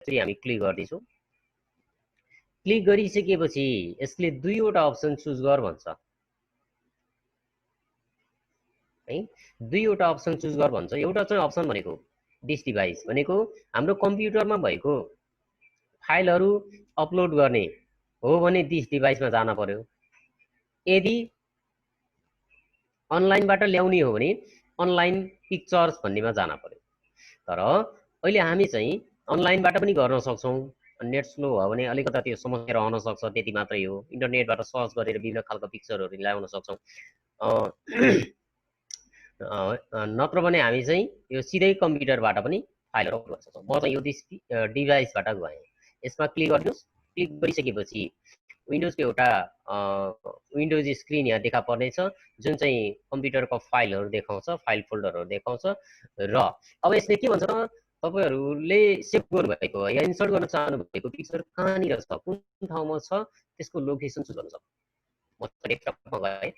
यसरी हामी क्लिक गर्दैछौँ। क्लिक गरिसकेपछि यसले दुईवटा अप्सन चुज गर भन्छ है। दुईवटा अप्सन चुज गर भन्छ। एउटा चाहिँ अप्सन भनेको दिस डिभाइस भनेको हाम्रो कम्प्युटरमा भएको फाइलहरू अपलोड गर्ने हो भने दिस डिभाइसमा जान पर्यो। यदि अनलाइनबाट ल्याउने हो भने अनलाइन पिक्चर्स भन्नेमा जान पर्यो। तर अहिले हामी चाहिँ अनलाइनबाट पनि गर्न सक्छौँ। नेट स्लो भयो भने अलिकता त्यो समस्या रहन सक्छ, त्यति मात्रै हो। इन्टरनेटबाट सर्च गरेर विभिन्न खालको पिक्चरहरू ल्याउन सक्छौँ। नत्र भने हामी चाहिँ यो सिधै कम्प्युटरबाट पनि फाइलहरू अपलोड गर्न सक्छौँ। म चाहिँ यो डिभाइसबाट गएँ। यसमा क्लिक गर्नुहोस्। क्लिक गरिसकेपछि विन्डोजको एउटा विन्डोज स्क्रिन यहाँ देखा पर्नेछ, जुन चाहिँ कम्प्युटरको फाइलहरू देखाउँछ, फाइल फोल्डरहरू देखाउँछ। र अब यसले के भन्छ त, तपाईहरूले सेभ गर्नुभएको या इन्सर्ट गर्न चाहनुभएको पिक्चर कहाँनिर छ, कुन ठाउँमा छ, त्यसको लोकेसन चुज गर्न सक्छ। म डेस्कटपमा गएँ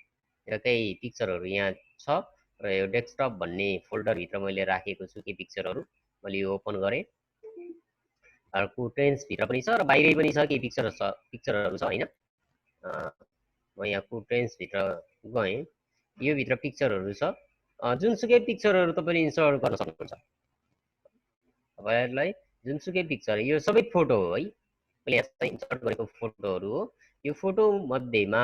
र केही पिक्चरहरू यहाँ छ र यो डेस्कटप भन्ने फोल्डरभित्र मैले राखेको छु केही पिक्चरहरू। मैले यो ओपन गरेँ। अर्को ट्रेन्सभित्र पनि छ र बाहिरै पनि छ, केही पिक्चरहरू छ होइन। म यहाँ ट्रेन्सभित्र गएँ। यो भित्र पिक्चरहरू छ। जुनसुकै पिक्चरहरू तपाईँले इन्सर्ट गर्न सक्नुहुन्छ। तपाईँहरूलाई जुनसुकै पिक्चर, यो सबै फोटो हो है, मैले यहाँ इन्सर्ट गरेको फोटोहरू हो। यो फोटो मध्येमा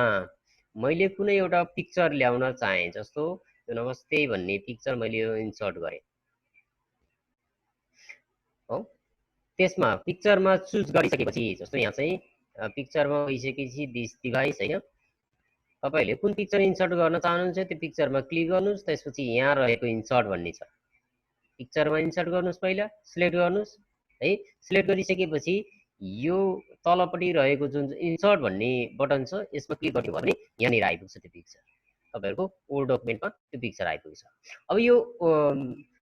मैले कुनै एउटा पिक्चर ल्याउन चाहेँ, जस्तो नमस्ते भन्ने पिक्चर मैले यो इन्सर्ट गरेँ हो। त्यसमा पिक्चरमा चुज गरिसकेपछि, जस्तो यहाँ चाहिँ पिक्चरमा गइसकेपछि दिस डिभाइस होइन, तपाईँहरूले कुन पिक्चर इन्सर्ट गर्न चाहनुहुन्छ त्यो पिक्चरमा क्लिक गर्नुहोस्। त्यसपछि यहाँ रहेको इन्सर्ट भन्ने छ, पिक्चरमा इन्सर्ट गर्नुहोस्। पहिला सिलेक्ट गर्नुहोस् है। सिलेक्ट गरिसकेपछि यो तलपट्टि रहेको जुन इन्सर्ट भन्ने बटन छ, यसमा क्लिक गर्नु भयो भने यहाँनिर आइपुग्छ त्यो पिक्चर। तपाईँहरूको वर्ड डकुमेन्टमा त्यो पिक्चर आइपुग्छ। अब यो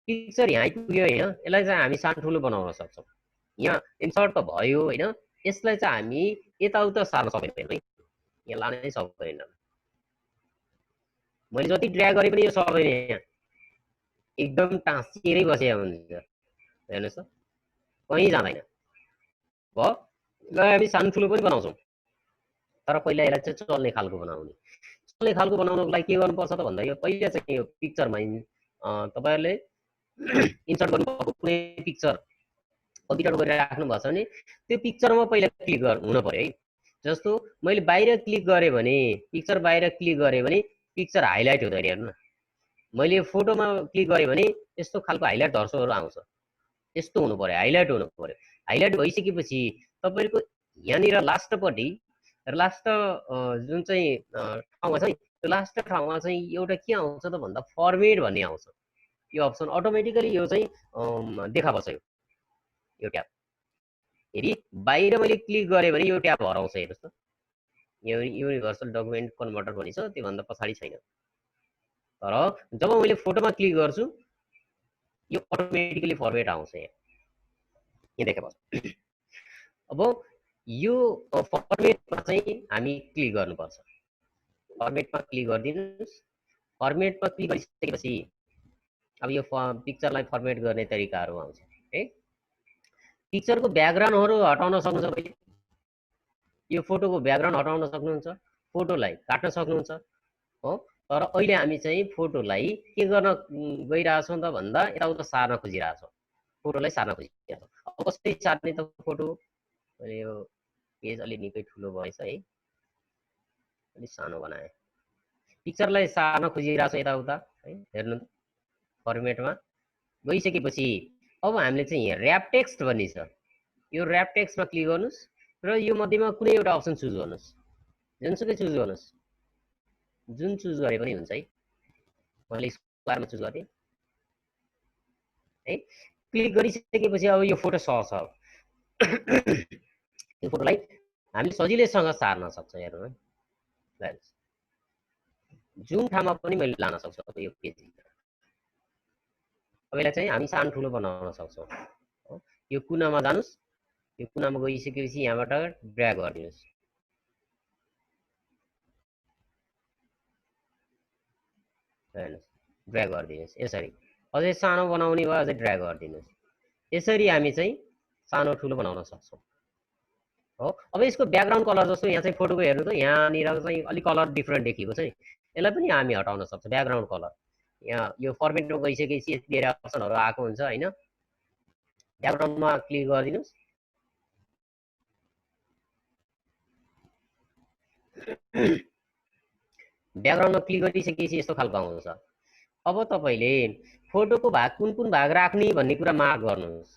पिक्चर यहाँ आइपुग्यो होइन, यसलाई चाहिँ हामी सानो ठुलो बनाउन सक्छौँ। यहाँ इन्सर्ट त भयो होइन, यसलाई चाहिँ हामी यताउता सार्न सक्दैनौँ है, यहाँ लानै सक्दैन। मैले जति ड्र्याग गरे पनि यो सर्दैन, यहाँ एकदम टाँसिएरै बसेको हुन्छ। हेर्नुहोस् त, कहीँ जाँदैन भयो। ल हामी सानो ठुलो पनि बनाउँछौँ, तर पहिला यसलाई चाहिँ चल्ने खालको बनाउने। चल्ने खालको बनाउनको लागि के गर्नुपर्छ त भन्दा, यो पहिला चाहिँ यो पिक्चरमा तपाईँहरूले इन्सर्ट गर्नुभएको कुनै पिक्चर कम्प्युटर गरेर राख्नु भएको छ भने त्यो पिक्चरमा पहिला क्लिक हुनु पर्यो है। जस्तो मैले बाहिर क्लिक गरेँ भने, पिक्चर बाहिर क्लिक गरेँ भने पिक्चर हाइलाइट हुँदैन। हेर्नु न, मैले फोटोमा क्लिक गरेँ भने यस्तो खालको हाइलाइट धर्सोहरू आउँछ। यस्तो हुनु पर्यो, हाइलाइट हुनु पर्यो। हाइलाइट भइसकेपछि तपाईँहरूको यहाँनिर लास्टपट्टि लास्ट जुन चाहिँ ठाउँमा छ नि, त्यो लास्ट ठाउँमा चाहिँ एउटा के आउँछ त भन्दा फर्मेट भन्ने आउँछ। यो अप्सन अटोमेटिकली यो चाहिँ देखा पर्छ। यो ट्याब यदि बाहिर मैले क्लिक गरेँ भने यो ट्याब हराउँछ। हेर्नुहोस् त, यो युनिभर्सल डकुमेन्ट कन्भर्टर भन्ने छ, त्योभन्दा पछाडि छैन। तर जब मैले फोटोमा क्लिक गर्छु यो अटोमेटिकली फर्मेट आउँछ। यहाँ देखा पर्छ। अब यो फर्मेटमा चाहिँ हामी क्लिक गर्नुपर्छ। फर्मेटमा क्लिक गरिदिनुहोस्। फर्मेटमा क्लिक गरिसकेपछि अब यो पिक्चरलाई फर्मेट गर्ने तरिकाहरू आउँछ है। पिक्चरको ब्याकग्राउन्डहरू हटाउन सक्नुहुन्छ। यो फोटोको ब्याकग्राउन्ड हटाउन सक्नुहुन्छ, फोटोलाई काट्न सक्नुहुन्छ हो। तर अहिले हामी चाहिँ फोटोलाई के गर्न गइरहेछौँ त भन्दा यताउता सार्न खोजिरहेछौँ। फोटोलाई सार्न खोजिरहेछौँ। अब कसरी सार्ने त फोटो? मैले यो पेज अलि निकै ठुलो भएछ है, अलिक सानो बनाएँ। पिक्चरलाई सार्न खोजिरहेको छ यताउता है। हेर्नु त, फर्मेटमा गइसकेपछि अब हामीले चाहिँ यहाँ ऱ्याप टेक्स्ट भन्ने छ, यो ऱ्याप टेक्स्टमा क्लिक गर्नुहोस् र यो मध्येमा कुनै एउटा अप्सन चुज गर्नुहोस्। जुनसुकै चुज गर्नुहोस्, जुन चुज गरे पनि हुन्छ है। मैले स्क्वायरमा चुज गरेँ है। क्लिक गरिसकेपछि अब यो फोटो सर्छ। यो फोटोलाई हामीले सजिलैसँग सार्न सक्छौँ। हेर्नु है, जुन ठाउँमा पनि मैले लान सक्छु। अब यो पेज अब यसलाई चाहिँ हामी सानो ठुलो बनाउन सक्छौँ। यो कुनामा जानुहोस्, यो कुनामा गइसकेपछि यहाँबाट ड्र्याग गरिदिनुहोस्। हेर्नुहोस्, ड्र्याग गरिदिनुहोस्। यसरी अझै सानो बनाउने भयो, अझै ड्र्याग गरिदिनुहोस्। यसरी हामी चाहिँ सानो ठुलो बनाउन सक्छौँ हो। अब यसको ब्याकग्राउन्ड कलर जस्तो यहाँ चाहिँ फोटोको हेर्नु त यहाँनिर चाहिँ अलिक कलर डिफ्रेन्ट देखिएको छ नि, यसलाई पनि हामी हटाउन सक्छौँ ब्याकग्राउन्ड कलर। यहाँ यो फर्मेटमा गइसकेपछि यति धेरै अप्सनहरू आएको हुन्छ होइन। ब्याकग्राउन्डमा क्लिक गरिदिनुहोस्। ब्याकग्राउन्डमा क्लिक गरिसकेपछि यस्तो खालको आउँछ। अब तपाईँले फोटोको भाग कुन भाग राख्ने भन्ने कुरा मार्क गर्नुहोस्।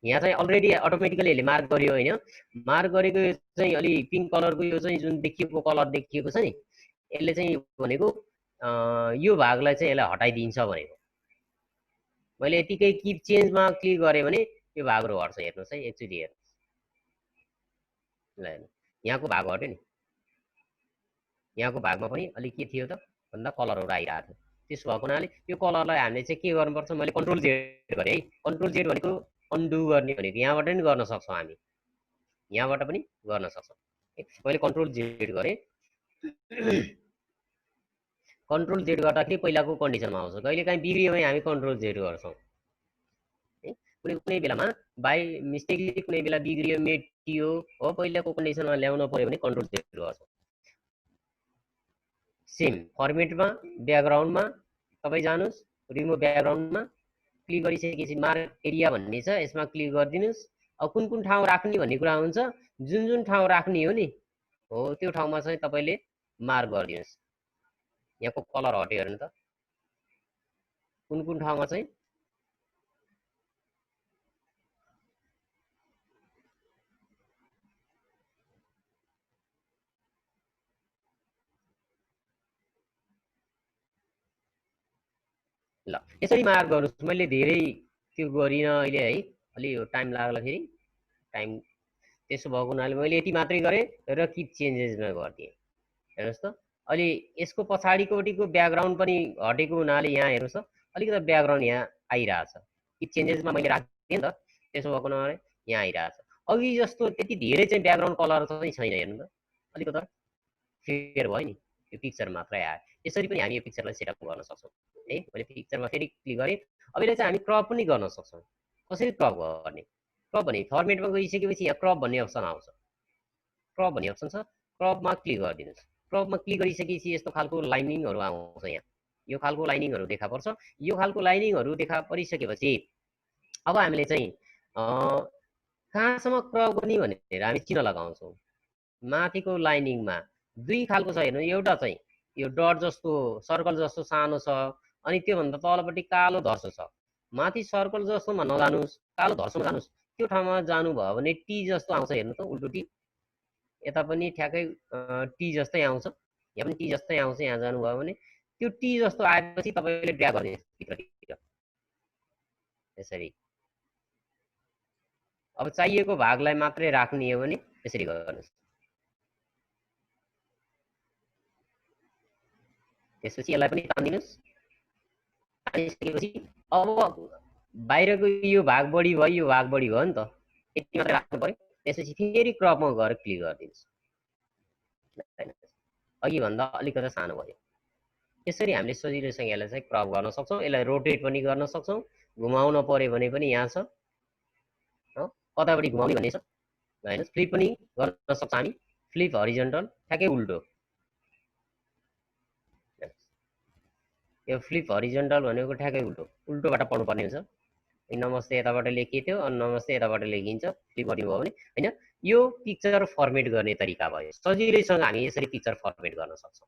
यहाँ चाहिँ अलरेडी अटोमेटिकली यसले मार्क गर्यो होइन। मार्क गरेको चाहिँ अलि पिङ्क कलरको यो चाहिँ जुन देखिएको कलर देखिएको छ नि, यसले चाहिँ भनेको यो भागलाई चाहिँ यसलाई हटाइदिन्छ भनेको। मैले यतिकै किप चेन्जमा क्लिक गरेँ भने यो भागहरू हट्छ। हेर्नुहोस् है एकचोटि हेर्नुहोस्, ल यहाँको भाग हट्यो नि, यहाँको भागमा पनि अलिक के थियो त भन्दा कलरहरू आइरहेको थियो। त्यसो भएको हुनाले यो कलरलाई हामीले चाहिँ के गर्नुपर्छ, मैले कन्ट्रोल जेड गरेँ है। कन्ट्रोल जेड भनेको अन्डु गर्ने भनेको, यहाँबाट पनि गर्न सक्छौँ हामी, यहाँबाट पनि गर्न सक्छौँ। मैले कन्ट्रोल जेड गरेँ। कन्ट्रोल जेड गर्दाखेरि पहिलाको कन्डिसनमा आउँछ। कहिलेकाहीँ बिग्रियो भने हामी कन्ट्रोल जेड गर्छौँ है। कुनै बेलामा बाई मिस्टेकली कुनै बेला बिग्रियो मेटियो हो, पहिलाको कन्डिसनमा ल्याउन पर्यो भने कन्ट्रोल जेड गर्छौँ। सेम फर्मेटमा ब्याकग्राउन्डमा तपाईँ जानुहोस्, रिमुभ ब्याकग्राउन्डमा क्लिक गरिसकेपछि मार्क एरिया भन्ने छ, यसमा क्लिक गरिदिनुहोस्। अब कुन ठाउँ राख्ने भन्ने कुरा हुन्छ, जुन ठाउँ राख्ने हो नि हो त्यो ठाउँमा चाहिँ तपाईँले मार्क गरिदिनुहोस्। यहाँको कलर हट्यो हेर्नु त, कुन ठाउँमा चाहिँ ल यसरी मार्क गर्नुहोस्। मैले धेरै त्यो गरिनँ अहिले है, अलि टाइम लाग्ला फेरि टाइम। त्यसो भएको हुनाले मैले यति मात्रै गरेँ र किप चेन्जेसमा गरिदिएँ। हेर्नुहोस् त अहिले यसको पछाडिकोपट्टिको ब्याकग्राउन्ड पनि हटेको हुनाले यहाँ हेर्नुहोस् त अलिकति ब्याकग्राउन्ड यहाँ आइरहेछ। किप चेन्जेसमा मैले राखिदिएँ नि त, त्यसो भएको हुनाले यहाँ आइरहेछ। अघि जस्तो त्यति धेरै चाहिँ ब्याकग्राउन्ड कलर चाहिँ छैन, हेर्नु त अलिकति फेयर भयो नि, यो पिक्चर मात्रै आयो। यसरी पनि हामी यो पिक्चरलाई सेटअप गर्न सक्छौँ है। मैले पिक्चरमा फेरि क्लिक गरेँ। अब यसलाई चाहिँ हामी क्रप पनि गर्न सक्छौँ। कसरी क्रप गर्ने, क्रप भने फर्मेटमा गइसकेपछि यहाँ क्रप भन्ने अप्सन आउँछ। क्रप भन्ने अप्सन छ, क्रपमा क्लिक गरिदिनुहोस्। क्रपमा क्लिक गरिसकेपछि यस्तो खालको लाइनिङहरू आउँछ। यहाँ यो खालको लाइनिङहरू देखा पर्छ। यो खालको लाइनिङहरू देखा परिसकेपछि अब हामीले चाहिँ कहाँसम्म क्रप गर्ने भनेर हामी चिन्ह लगाउँछौँ। माथिको लाइनिङमा दुई खालको छ हेर्नु, एउटा चाहिँ यो डट जस्तो सर्कल जस्तो सानो छ, अनि त्योभन्दा तलपट्टि कालो धर्सो छ। माथि सर्कल जस्तोमा नजानुहोस्, कालो धर्सोमा जानुहोस्। त्यो ठाउँमा जानुभयो भने टी जस्तो आउँछ, हेर्नु त उल्टो टी। यता पनि ठ्याक्कै टी जस्तै आउँछ, यहाँ पनि टी जस्तै आउँछ। यहाँ जानुभयो भने त्यो टी जस्तो आएपछि तपाईँले ड्र्याग गर्नुहोस् भित्रतिर यसरी। अब चाहिएको भागलाई मात्रै राख्ने हो भने यसरी गर्नुहोस्। त्यसपछि यसलाई पनि तानिदिनुहोस्। तानिसकेपछि अब बाहिरको यो भाग बढी भयो, यो भाग बढी भयो नि त, यति मात्रै राख्नु पर्यो। त्यसपछि फेरि क्रपमा गएर क्लिक गरिदिनुहोस्। अघि भन्दा अलिकति सानो भयो। यसरी हामीले सजिलोसँग यसलाई चाहिँ क्रप गर्न सक्छौँ। यसलाई रोटेट पनि गर्न सक्छौँ। घुमाउन पर्यो भने पनि यहाँ छ, कतापट्टि घुमाउने भन्ने छ होइन। फ्लिप पनि गर्न सक्छौँ हामी, फ्लिप हरिजन्टल ठ्याक्कै उल्टो। यो फ्लिप हरिजन्टल भनेको ठ्याक्कै उल्टो, उल्टोबाट पढ्नुपर्ने हुन्छ। नमस्ते यताबाट लेखिएको थियो अनि नमस्ते यताबाट लेखिन्छ, फ्लिप गरिदिनु भयो भने होइन। यो पिक्चर फर्मेट गर्ने तरिका भयो। सजिलैसँग हामी यसरी पिक्चर फर्मेट गर्न सक्छौँ।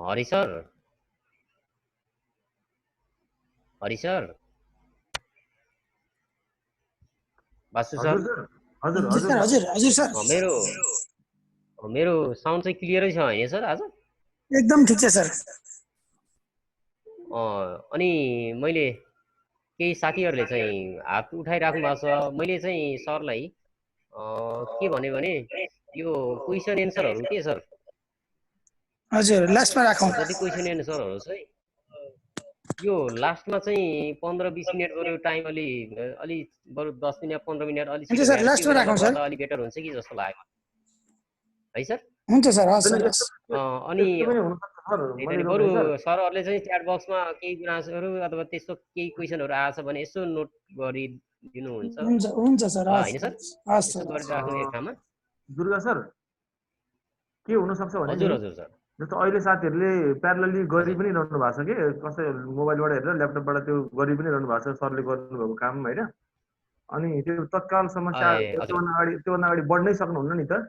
Hari sir, Hari sir, Basu sir, मेरो साउन्ड चाहिँ क्लियरै छ होइन सर आज? एकदम ठिक छ सर। अनि मैले केही साथीहरूले चाहिँ हात उठाइराख्नु भएको छ। मैले चाहिँ सरलाई के भने यो क्वेसन एन्सरहरू के सर? हजुर लास्टमा राखौँ। जति क्वेसन एन्सरहरू चाहिँ यो लास्टमा चाहिँ 15-20 मिनट बरु टाइम अलि बरु 10 मिनट 15 मिनट अलि छिटो सर लास्टमा राखौँ सर, अलि बेटर हुन्छ कि जस्तो लाग्यो है सर। हुन्छ सर। हस् सर। अनि सर त्यही त मैले नि, रोक्ने बरु सर सरहरूले चाहिँ च्याट बक्समा केही गुनासोहरू अथवा त्यस्तो केही क्वेसनहरू आएछ भने यसो नोट गरिदिनुहुन्छ हुन्छ सर हस् होइन सर? हस् यसो सर गरिराख्नु एक ठाउँमा। दुर्गा सर के हुनसक्छ भने नि हजुर हजुर सर। जस्तो अहिले साथीहरूले प्यारलली गरि हजुर पनि रहनु भएको छ कि कसै मोबाइलबाट हेरेर ल्यापटपबाट त्यो गरि पनि रहनु भएको छ सरले गर्नुभएको काम होइन अनि त्यो तत्काल समस्या हजुर त्योभन्दा अगाडि बढ्नै सक्नुहुन्न नि त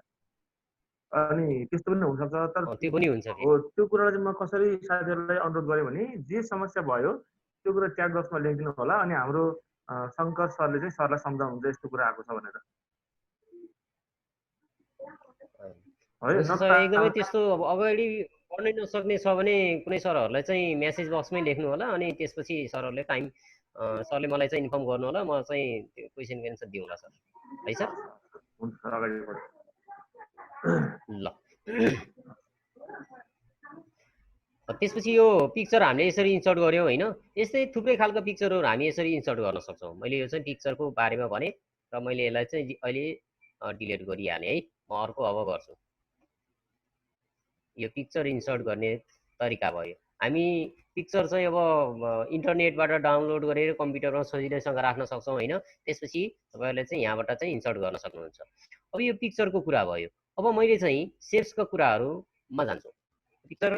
अनि त्यस्तो पनि हुनसक्छ तर त्यो पनि हुन्छ हो फेरि। त्यो कुरालाई चाहिँ म कसरी साथीहरूलाई अनुरोध गरेँ भने जे समस्या भयो त्यो कुरा च्याट बक्समा लेखिदिनु होला अनि हाम्रो शङ्कर सरले चाहिँ सरलाई सम्झाउनुहुन्छ यस्तो कुरा आएको छ भनेर है हुन्छ सर, नत्र एकदमै त्यस्तो अब अगाडि पढ्नै नसक्ने छ भने कुनै सरहरूलाई चाहिँ मेसेज बक्समै लेख्नु होला अनि त्यसपछि सरहरूले टाइम सरले मलाई चाहिँ इन्फर्म गर्नु होला, म चाहिँ त्यो क्वेसनको एन्सर दिउँला सर। है सर? हुन्छ सर अगाडि बढ्नु ल त्यसपछि यो पिक्चर हामीले यसरी इन्सर्ट गऱ्यौँ होइन, यस्तै थुप्रै खालको पिक्चरहरू हामी यसरी इन्सर्ट गर्न सक्छौँ। मैले यो चाहिँ पिक्चरको बारेमा भने र मैले यसलाई चाहिँ अहिले डिलिट गरिहालेँ है। म अर्को अब गर्छु। यो पिक्चर इन्सर्ट गर्ने तरिका भयो। हामी पिक्चर चाहिँ अब इन्टरनेटबाट डाउनलोड गरेर कम्प्युटरमा सजिलैसँग राख्न सक्छौँ होइन। त्यसपछि तपाईँहरूले चाहिँ यहाँबाट चाहिँ इन्सर्ट गर्न सक्नुहुन्छ। अब यो पिक्चरको कुरा भयो। अब मैले चाहिँ सेप्सका कुराहरूमा जान्छु। पिक्चर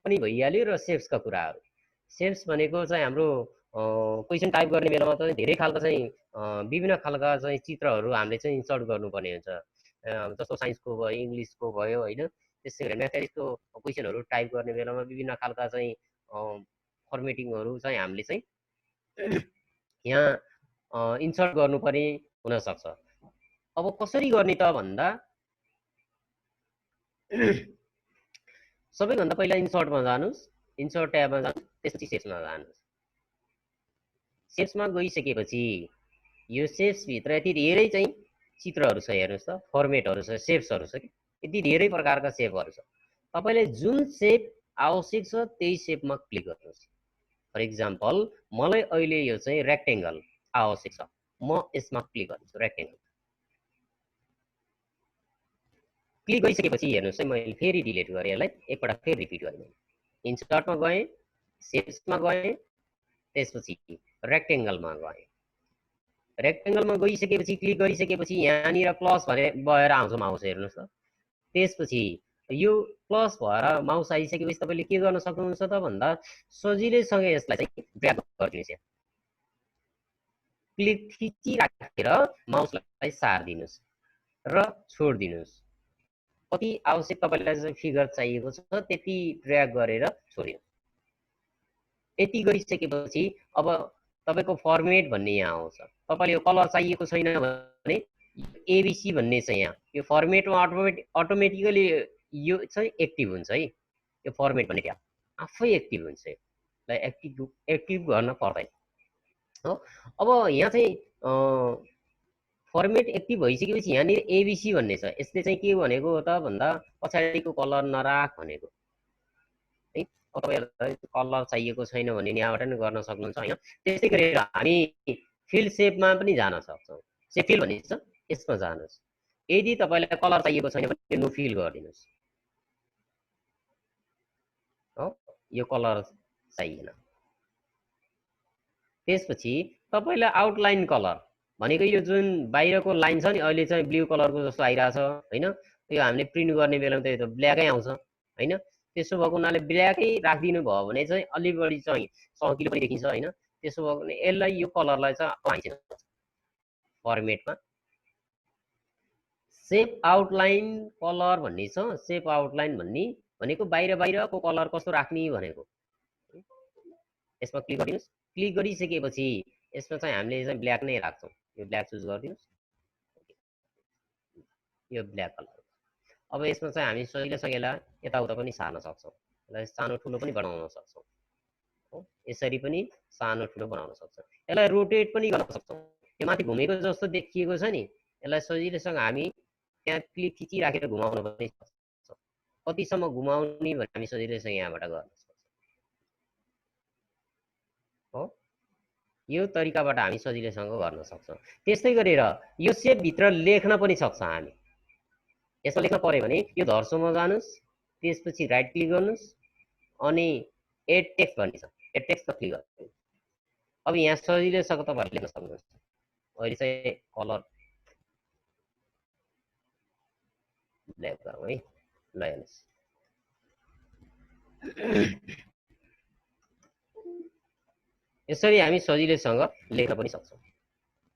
पनि भइहाल्यो र सेप्सका कुराहरू। सेप्स भनेको चाहिँ हाम्रो क्वेसन टाइप गर्ने बेलामा त धेरै खालको चाहिँ विभिन्न खालका चाहिँ चित्रहरू हामीले चाहिँ इन्सर्ट गर्नुपर्ने हुन्छ। जस्तो साइन्सको भयो, इङ्ग्लिसको भयो होइन। त्यसै गरी म्याथमेटिक्सको क्वेसनहरू टाइप गर्ने बेलामा विभिन्न खालका चाहिँ फर्मेटिङहरू चाहिँ हामीले चाहिँ यहाँ इन्सर्ट गर्नुपर्ने हुनसक्छ। अब कसरी गर्ने त भन्दा सबैभन्दा पहिला इन्सर्टमा जानुहोस्, इन्सर्ट ट्याबमा जानुहोस्, त्यसपछि सेप्समा जानुहोस्। सेप्समा गइसकेपछि यो सेप्सभित्र यति धेरै चाहिँ चित्रहरू छ हेर्नुहोस् त, फर्मेटहरू छ, सेप्सहरू छ कि यति धेरै प्रकारका सेपहरू छ। तपाईँले जुन सेप आवश्यक छ त्यही सेपमा क्लिक गर्नुहोस्। फर इक्जाम्पल मलाई अहिले यो चाहिँ रेक्टेङ्गल आवश्यक छ, म यसमा क्लिक गर्छु रेक्टेङ्गल। क्लिक गरिसकेपछि हेर्नुहोस् है, मैले फेरि डिलिट गरेँ यसलाई, एकपल्ट फेरि रिपिट गरेँ। इन्सर्टमा गएँ, सेप्समा गएँ, त्यसपछि रेक्टेङ्गलमा गएँ। रेक्टेङ्गलमा गइसकेपछि क्लिक गरिसकेपछि यहाँनिर प्लस भएर आउँछ माउस हेर्नुहोस् त। त्यसपछि यो प्लस भएर माउस आइसकेपछि तपाईँले के गर्न सक्नुहुन्छ त भन्दा सजिलैसँग यसलाई चाहिँ ड्र्याग गरिदिनुहोस्। यहाँ क्लिक खिचिराखेर माउसलाई सारिदिनुहोस् र छोडिदिनुहोस्। कति आवश्यक तपाईँलाई चाहिँ फिगर चाहिएको छ त्यति ड्र्याग गरेर छोडिदिनुहोस्। यति गरिसकेपछि अब तपाईँको फर्मेट भन्ने यहाँ आउँछ। तपाईँले यो कलर चाहिएको छैन भने एबिसी भन्ने चाहिँ यहाँ यो फर्मेटमा अटोमेटिकली यो चाहिँ एक्टिभ हुन्छ है। यो फर्मेट भन्ने ट्याब आफै एक्टिभ हुन्छ, यसलाई एक्टिभ गर्न पर्दैन हो। अब यहाँ चाहिँ फर्मेट एक्टिभ भइसकेपछि यहाँनिर एबिसी भन्ने छ। यसले चाहिँ के भनेको हो त भन्दा पछाडिको कलर नराख भनेको है। तपाईँहरूलाई कलर चाहिएको छैन भने यहाँबाट नि गर्न सक्नुहुन्छ होइन। त्यस्तै गरेर हामी फिल सेपमा पनि जान सक्छौँ। सेप फिल भन्ने छ, यसमा जानुहोस्। यदि तपाईँलाई कलर चाहिएको छैन भने नो फिल गरिदिनुहोस् हो, यो कलर चाहिएन। त्यसपछि तपाईँलाई आउटलाइन कलर भनेको यो जुन बाहिरको लाइन छ नि, अहिले चाहिँ ब्लू कलरको जस्तो आइरहेछ होइन। यो हामीले प्रिन्ट गर्ने बेलामा त यो त ब्ल्याकै आउँछ होइन। त्यसो भएको हुनाले ब्ल्याकै राखिदिनु भयो भने चाहिँ अलि बढी चाहिँ सकिलो पनि देखिन्छ होइन। त्यसो भएको भने यसलाई यो कलरलाई चाहिँ फर्मेटमा सेप आउटलाइन कलर भन्ने छ। सेप आउटलाइन भन्ने भनेको बाहिरको कलर कस्तो राख्ने भनेको। यसमा क्लिक गरिदिनुहोस्। क्लिक गरिसकेपछि यसमा चाहिँ हामीले चाहिँ ब्ल्याक नै राख्छौँ। यो ब्ल्याक चुज गरिदिनुहोस्, यो ब्ल्याक कलर। अब यसमा चाहिँ हामी सजिलैसँग यसलाई यताउता पनि सार्न सक्छौँ, यसलाई सानो ठुलो पनि बनाउन सक्छौँ हो। यसरी पनि सानो ठुलो बनाउन सक्छौँ। यसलाई रोटेट पनि गर्न सक्छौँ। यो माथि घुमेको जस्तो देखिएको छ नि, यसलाई सजिलैसँग हामी त्यहाँ क्लिक खिचिराखेर घुमाउन पनि सक्छौँ। कतिसम्म घुमाउने भने हामी सजिलैसँग यहाँबाट गर्न सक्छौँ हो। यो तरिकाबाट हामी सजिलैसँग गर्न सक्छौँ। त्यस्तै गरेर यो सेपभित्र लेख्न पनि सक्छ हामी। यसमा लेख्न पर्यो भने यो धर्सोमा जानुहोस्, त्यसपछि राइट क्लिक गर्नुहोस् अनि एड टेक्स्ट भन्ने छ, एड टेक्स्ट क्लिक गर्नु। अब यहाँ सजिलैसँग तपाईँहरूले लेख्न सक्नुहुन्छ। अहिले चाहिँ कलर ब्ल्याक गरौँ है, ल हेर्नुहोस्। यसरी हामी सजिलैसँग लेख्न पनि सक्छौँ।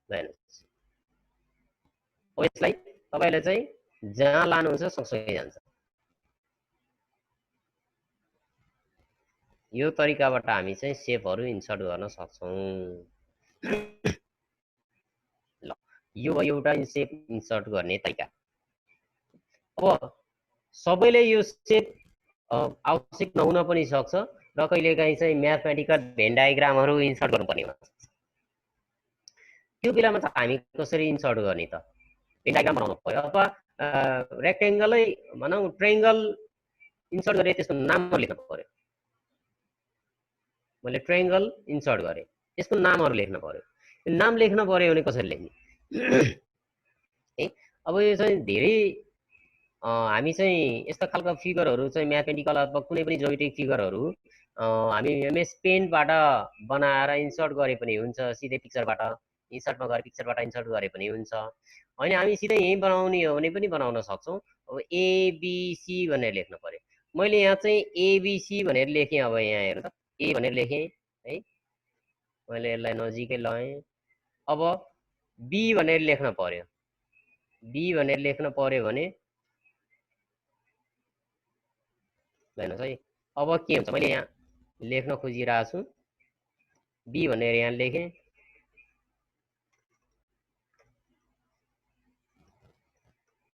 ल हेर्नुहोस्, अब यसलाई तपाईँले चाहिँ जहाँ लानुहुन्छ सँगसँगै जान्छ। यो तरिकाबाट हामी चाहिँ सेपहरू इन्सर्ट गर्न सक्छौँ। ल यो भयो एउटा सेप इन्सर्ट गर्ने तरिका। अब सबैले यो सेप आवश्यक नहुन पनि सक्छ र कहिलेकाहीँ चाहिँ म्याथमेटिकल भेन डायग्रामहरू इन्सर्ट गर्नुपर्ने हुन्छ। त्यो बेलामा चाहिँ हामी कसरी इन्सर्ट गर्ने त? भेन डायग्राम बनाउनु पर्यो अथवा रेक्टेङ्गलै भनौँ ट्रायङ्गल इन्सर्ट गरे त्यसको नामहरू लेख्नु पर्यो। मैले ट्रायङ्गल इन्सर्ट गरेँ, यसको नामहरू लेख्न पर्यो। नाम लेख्न पर्यो भने कसरी लेख्ने है? अब यो चाहिँ धेरै हामी चाहिँ यस्ता खालका फिगरहरू चाहिँ म्याथमेटिकल अथवा कुनै पनि ज्योमेट्रिक फिगरहरू हामी एमएस पेन्टबाट बनाएर इन्सर्ट गरे पनि हुन्छ, सिधै पिक्चरबाट इन्सर्टमा गएर पिक्चरबाट इन्सर्ट गरे पनि हुन्छ। होइन हामी सिधै यहीँ बनाउने हो भने पनि बनाउन सक्छौँ। अब एबिसी भनेर लेख्नु पर्यो। मैले यहाँ चाहिँ एबिसी भनेर लेखेँ। अब यहाँ हेर्नु त, ए भनेर लेखेँ है, मैले यसलाई नजिकै लगाएँ। अब बी भनेर लेख्न पर्यो। बी भनेर लेख्न पर्यो भने हेर्नुहोस् है, अब के हुन्छ, मैले यहाँ लेख्न खोजिरहेको छु, बी भनेर यहाँ लेखेँ।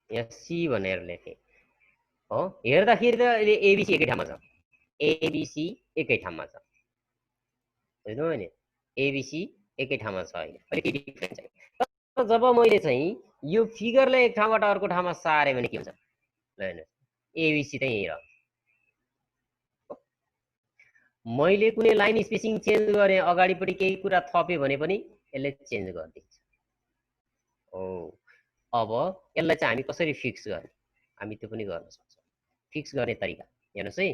यहाँ सी भनेर लेखेँ हो, हेर्दाखेरि त अहिले एबिसी एकै ठाउँमा छ, एबिसी एकै ठाउँमा छ, बुझ्नुभयो नि? एबिसी एकै ठाउँमा छ, अहिले अलिकति डिफ्रेन्ट छ। तर जब मैले चाहिँ यो फिगरलाई एक ठाउँबाट अर्को ठाउँमा सारेँ भने के हुन्छ? ल हेर्नुहोस्, एबिसी चाहिँ यही रह्यो। मैले कुनै लाइन स्पेसिङ चेन्ज गरेँ, अगाडिपट्टि केही कुरा थपेँ भने पनि यसले चेन्ज गरिदिन्छ। हो, अब यसलाई चाहिँ हामी कसरी फिक्स गर्ने? हामी त्यो पनि गर्न सक्छौँ। फिक्स गर्ने तरिका हेर्नुहोस् है,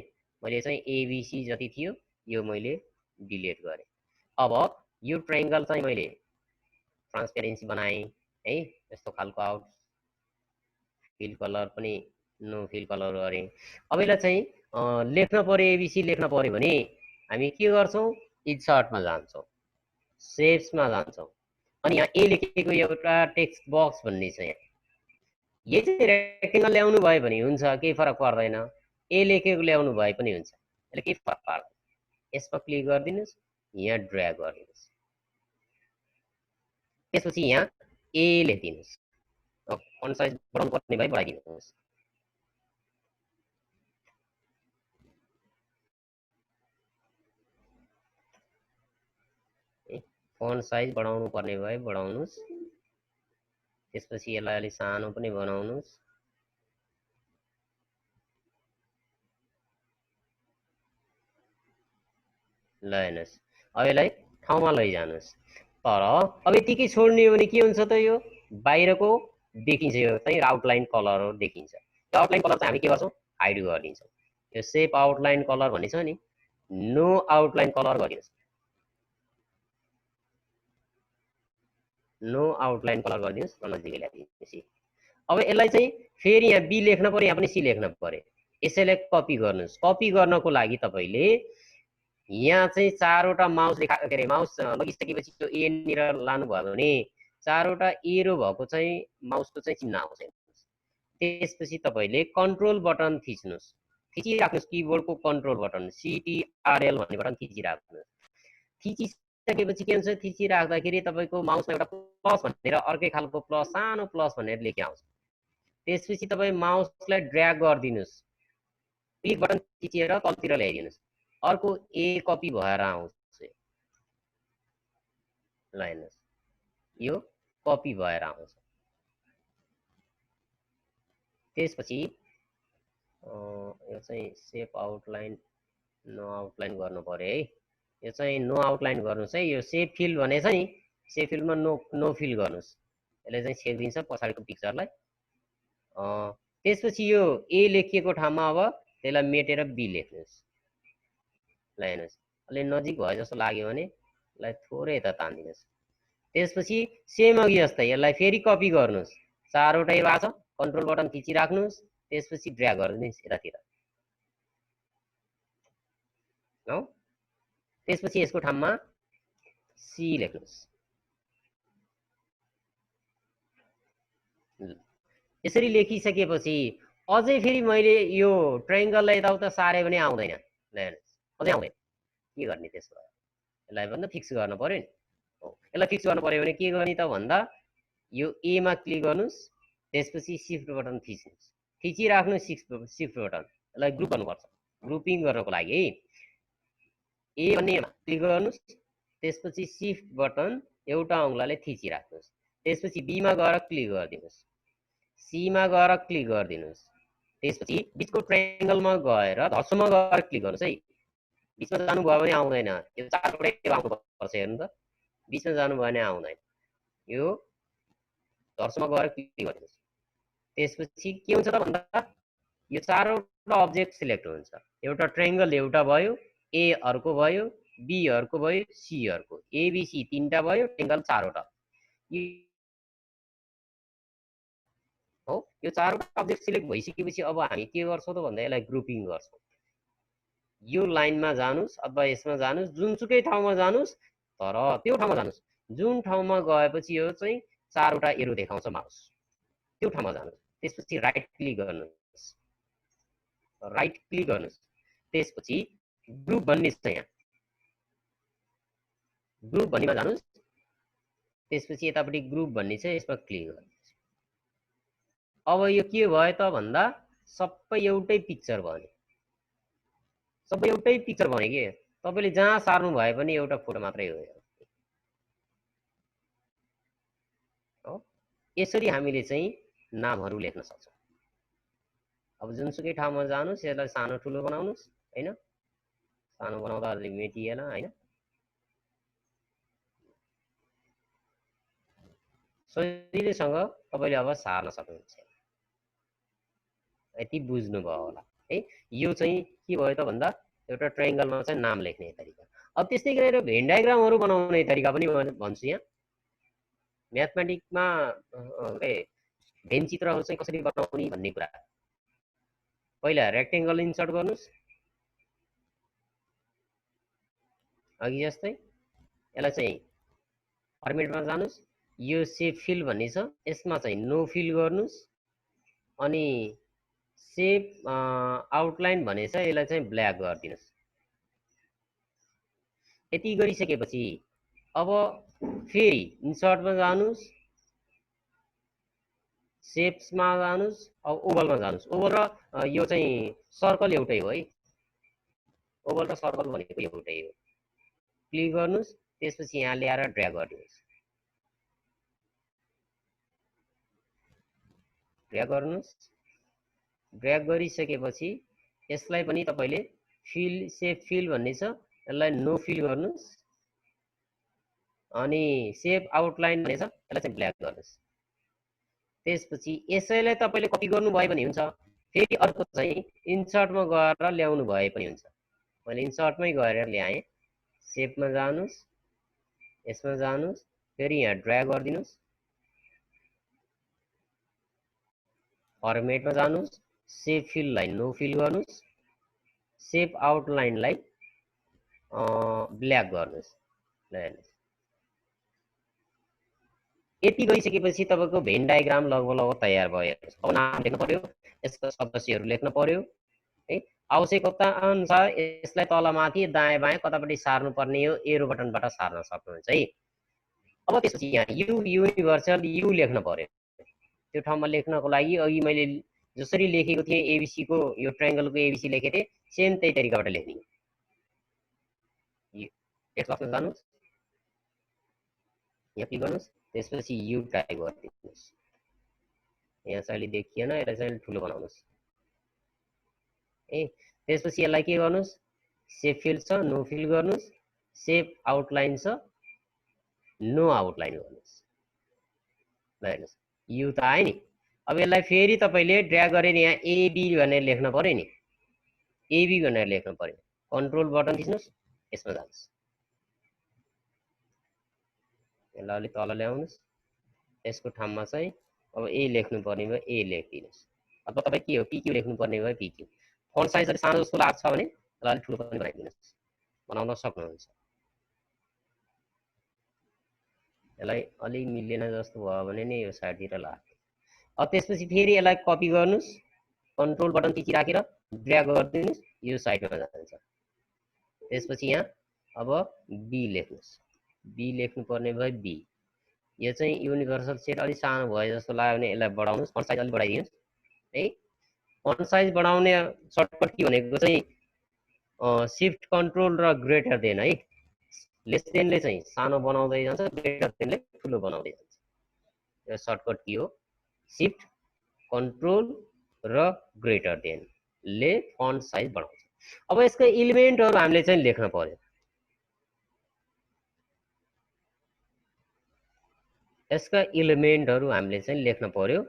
मैले चाहिँ एबिसी जति थियो यो मैले डिलिट गरेँ। अब यो ट्रायङ्गल चाहिँ मैले ट्रान्सपेरेन्सी बनाएँ है, यस्तो खालको आउट, फिल कलर पनि नो फिल कलर गरेँ। अब यसलाई चाहिँ लेख्न पर्यो, एबिसी लेख्न पर्यो भने हामी के गर्छौँ? इन्सर्टमा जान्छौँ, सेप्समा जान्छौँ, अनि यहाँ ए लेखेको एउटा टेक्स्ट बक्स भन्ने छ। यहाँ यही चाहिँ रेक्टेङ्गल ल्याउनु भयो भने हुन्छ, केही फरक पर्दैन। ए लेखेको ल्याउनु भए पनि हुन्छ, यसले केही फरक पर्दैन। यसमा क्लिक गरिदिनुहोस्, यहाँ ड्र्याग गरिदिनुहोस्, त्यसपछि यहाँ ए लेखिदिनुहोस्। फन्ट साइज बढाउनु पर्ने भए बढाइदिनुहोस्। फन्ट साइज बढाउनु पर्ने भए बढाउनुहोस्, त्यसपछि यसलाई अलि सानो पनि बनाउनुहोस्। ल हेर्नुहोस्, अब यसलाई ठाउँमा लैजानुहोस्। तर अब यतिकै छोड्ने हो भने के हुन्छ त? यो बाहिरको देखिन्छ, यो चाहिँ आउटलाइन कलर देखिन्छ। यो आउटलाइन कलर चाहिँ हामी के गर्छौँ? हाइड गरिदिन्छौँ। यो सेप आउटलाइन कलर भन्ने छ नि, नो आउटलाइन कलर गरिदिनुहोस्, नो आउटलाइन कलर गरिदिनुहोस्, नजिकै ल्याइदिनुहोस्। अब यसलाई चाहिँ फेरि यहाँ बी लेख्न पर्यो, यहाँ पनि सी लेख्न पर्यो। यसैलाई कपी गर्नुहोस्। कपी गर्नको लागि तपाईँले यहाँ चाहिँ चारवटा माउस के अरे माउस लगिसकेपछि त्यो एनिर लानुभयो भने चारवटा एरो भएको चाहिँ माउसको चाहिँ चिन्ह आउँछ। त्यसपछि तपाईँले कन्ट्रोल बटन थिच्नुहोस्, थिचिराख्नुहोस्, किबोर्डको कन्ट्रोल बटन CTRL भन्ने बटन थिचिराख्नुहोस्। थिचिसकेपछि के हुन्छ? थिचिराख्दाखेरि तपाईँको माउसमा एउटा प्लस भनेर अर्कै खालको प्लस, सानो प्लस भनेर लेखिया आउँछ। त्यसपछि तपाईँ माउसलाई ड्र्याग गरिदिनुहोस्, क्लिक बटन थिचेर तलतिर ल्याइदिनुहोस्, अर्को ए कपी भएर आउँछ। ल हेर्नुहोस्, यो कपी भएर आउँछ। त्यसपछि यो चाहिँ सेप आउटलाइन नो आउटलाइन गर्नु पर्यो है। यो चाहिँ नो आउटलाइन गर्नुहोस् है। यो सेप फिल भने छ नि, सेप फिलमा नो फिल गर्नुहोस्, यसले चाहिँ छेकिदिन्छ पछाडिको पिक्चरलाई। त्यसपछि यो ए लेखिएको ठाउँमा अब त्यसलाई मेटेर बी लेख्नुहोस्। ल हेर्नुहोस् अलि नजिक भयो जस्तो लाग्यो भने यसलाई थोरै यता तानिदिनुहोस्। त्यसपछि सेम अघि जस्तै यसलाई फेरि कपी गर्नुहोस्, 4वटै भएको छ, कन्ट्रोल बटन थिचिराख्नुहोस्, त्यसपछि ड्र्याग गरिदिनुहोस् यतातिर हो। त्यसपछि यसको ठाउँमा सी लेख्नुहोस्। यसरी लेखिसकेपछि अझै फेरि मैले यो ट्रायंगललाई यताउता सारे पनि आउँदैन। ल हेर्नुहोस् अझै आउँदैन, के गर्ने त्यसो भए यसलाई भन्दा फिक्स गर्न पर्यो नि। हो यसलाई फिक्स गर्नु पर्यो भने के गर्ने त भन्दा यो ए मा क्लिक गर्नुहोस्, त्यसपछि शिफ्ट बटन थिच्नुहोस्, थिचिराख्नुहोस् शिफ्ट बटन, यसलाई ग्रुप गर्नुपर्छ। ग्रुपिङ गर्नको लागि है ए भन्नेमा क्लिक गर्नुहोस्, त्यसपछि शिफ्ट बटन एउटा औंलाले थिचिराख्नुहोस्, त्यसपछि बी मा गएर क्लिक गरिदिनुहोस्, सी मा गएर क्लिक गरिदिनुहोस्, त्यसपछि बिचको ट्रायंगलमा गएर धर्सोमा गएर क्लिक गर्नुहोस् है। बिचमा जानुभयो भने आउँदैन, यो 4वटै आउनुपर्छ। हेर्नु त बिचमा जानुभयो भने आउँदैन, यो धर्सोमा गएर क्लिक गरिदिनुहोस्। त्यसपछि के हुन्छ त भन्दा यो 4वटा अब्जेक्ट सिलेक्ट हुन्छ। एउटा ट्रायंगल एउटा भयो, ए अर्को भयो, बी अर्को भयो, सी अर्को, एबीसी 3टा भयो, ट्रायंगल 4वटा हो। यो 4वटा अब्जेक्ट सिलेक्ट भइसकेपछि अब हामी के गर्छौं त भन्दा यसलाई ग्रुपिङ गर्छौं। यो लाइनमा जानुस् अथवा यसमा जानुस्, जुनसुकै ठाउँमा जानुस्, तर त्यो ठाउँमा जानुस् जुन ठाउँमा गएपछि यो चाहिँ 4वटा एरो देखाउँछ माउस, त्यो ठाउँमा जानुस्। त्यसपछि राइट क्लिक गर्नुस्, राइट क्लिक गर्नुस्, त्यसपछि ग्रुप भन्ने छ यहाँ, ग्रुप भन्नेमा जानुस्, त्यसपछि यतापट्टि ग्रुप भन्ने छ यसमा क्लिक गर्नुस्। अब यो के भयो त भन्दा सबै एउटै पिक्चर भयो, सबै एउटै पिक्चर भयो के तपाईले जहाँ सार्नु भए पनि एउटा फोटो मात्रै हो। यसरी हामीले चाहिँ नामहरू लेख्न सक्छौं। अब जुनसुकै ठाउँमा जानुस्, यसलाई सानो ठुलो बनाउनुस् हैन, सानो बनाउँदा अलि मेटिएन हैन, सजिलैसँग तपाईले अब सार्न सक्नुहुन्छ। यति बुझ्नु भयो होला है। यो चाहिँ के भयो त भन्दा एउटा ट्रायंगलमा चाहिँ नाम लेख्ने तरिका। अब त्यस्तै गरेर भेन डायग्रामहरू बनाउने तरिका पनि भन्छु यहाँ। म्याथमेटिक्समा भेन चित्रहरू चाहिँ कसरी बनाउने भन्ने कुरा। पहिला रेक्टेंगल इन्सर्ट गर्नुस्, अघि जस्तै यसलाई चाहिँ फर्मेटमा जानुस्, यो सेप फिल भन्ने छ यसमा चाहिँ नो फिल गर्नुस्, अनि सेप आउटलाइन भने छ यसलाई चाहिँ ब्ल्याक गरिदिनुस्। यति गरिसकेपछि अब फेरि इन्सर्टमा जानुस्, सेप्समा जानुस्, अब ओभलमा जानुस्। ओभल र यो चाहिँ सर्कल एउटै हो है, ओभल र सर्कल भनेको एउटै हो। क्लिक गर्नुस्, त्यसपछि यहाँ ल्याएर ड्र्याग गर्नुस्, ड्र्याग गर्नुस्। ड्र्याग गरिसकेपछि यसलाई पनि तपाईले फिल सेप फिल भन्ने छ यसलाई नो फिल गर्नुस्, अनि सेप आउटलाइन भन्ने छ यसलाई चाहिँ ब्ल्याक गर्नुस्। त्यसपछि यसैलाई तपाईले कपी गर्नु भए पनि हुन्छ, फेरि अर्को चाहिँ इन्सर्टमा गएर ल्याउनु भए पनि हुन्छ। मैले इन्सर्टमै गएर ल्याएँ, सेपमा जानुस्, यसमा जानुस्, फेरि यहाँ ड्र्याग गरिदिनुस्, फर्मेटमा जानुस्, सेप फिललाई नो फिल गर्नुस्, सेप आउटलाइनलाई ब्ल्याक गर्नुस्। ल हेर्नुस् यति गरिसकेपछि तपाईको भेन डायग्राम लगभग तयार भयो। अब नाम लेख्न पर्यो, यसका सदस्यहरू लेख्न पर्यो है। आवश्यकता अनुसार यसलाई तलमाथि दायाँ बायाँ कतापट्टि सार्नु पर्ने हो एरो बटनबाट सार्न सक्नुहुन्छ है। अब त्यसपछि यहाँ यु युनिभर्सल यु लेख्न पर्यो। त्यो ठाउँमा लेख्नको लागि अघि मैले जसरी लेखेको थिएँ एबीसी को यो ट्रायंगलको एबीसी लेखेको थिएँ सेम त्यही तरिकाबाट लेख्ने। टेक्स्ट बक्समा जानुस्, यहाँ क्लिक गर्नुस्, त्यसपछि यु टाइप गरिदिनुस्। यहाँ चाहिँ अलि देखिएन, यसलाई चाहिँ ठुलो बनाउनुस् है। त्यसपछि यसलाई के गर्नुस्, सेप फिल छ नो फिल गर्नुस्, सेप आउटलाइन छ नो आउटलाइन गर्नुस्। ल हेर्नुस् यु त आयो नि। अब यसलाई फेरि तपाईले ड्र्याग गरेर यहाँ एबी भनेर लेख्न पर्यो नि, एबी भनेर लेख्न पर्यो। कन्ट्रोल बटन थिच्नुस्, यसमा जानुस्। यसलाई अलि तल ल्याउनुस्। यसको ठाउँमा चाहिँ अब ए लेख्नु पर्ने भयो ए लेखिदिनुस्। अथवा तपाईँ के हो पिक्यू लेख्नु पर्ने भयो पिक्यू। फन्ट साइज अलि सानो जस्तो लाग्छ भने यसलाई अलि ठुलो पनि बनाइदिनुस्, बनाउन सक्नुहुन्छ। यसलाई अलि मिलेन जस्तो भयो भने नि यो साइडतिर लाग्यो। अब त्यसपछि फेरि यसलाई कपी गर्नुस्, कन्ट्रोल बटन टिकी राखेर ड्र्याग गरिदिनुस्, यो साइडमा जान्छ। त्यसपछि यहाँ अब बी लेख्नुस्, बी लेख्नु पर्ने भयो बी। यो चाहिँ युनिभर्सल सेट अलि सानो भयो जस्तो लाग्यो भने यसलाई बढाउनुस्, फन्ट साइज अलि बढाइदिनुस् है। फन्ट साइज बढाउने सर्टकट के भनेको चाहिँ शिफ्ट कन्ट्रोल र ग्रेटर देन है। लेस देनले चाहिँ सानो बनाउँदै जान्छ, ग्रेटर देनले ठुलो बनाउँदै जान्छ। यो सर्टकट के हो? शिफ्ट कन्ट्रोल र ग्रेटर देन ले फन्ट साइज बढाउँछ। अब यसको इलिमेन्टहरु हामीले चाहिँ लेख्न पर्यो। यसका इलिमेन्टहरु हामीले चाहिँ लेख्न पर्यो।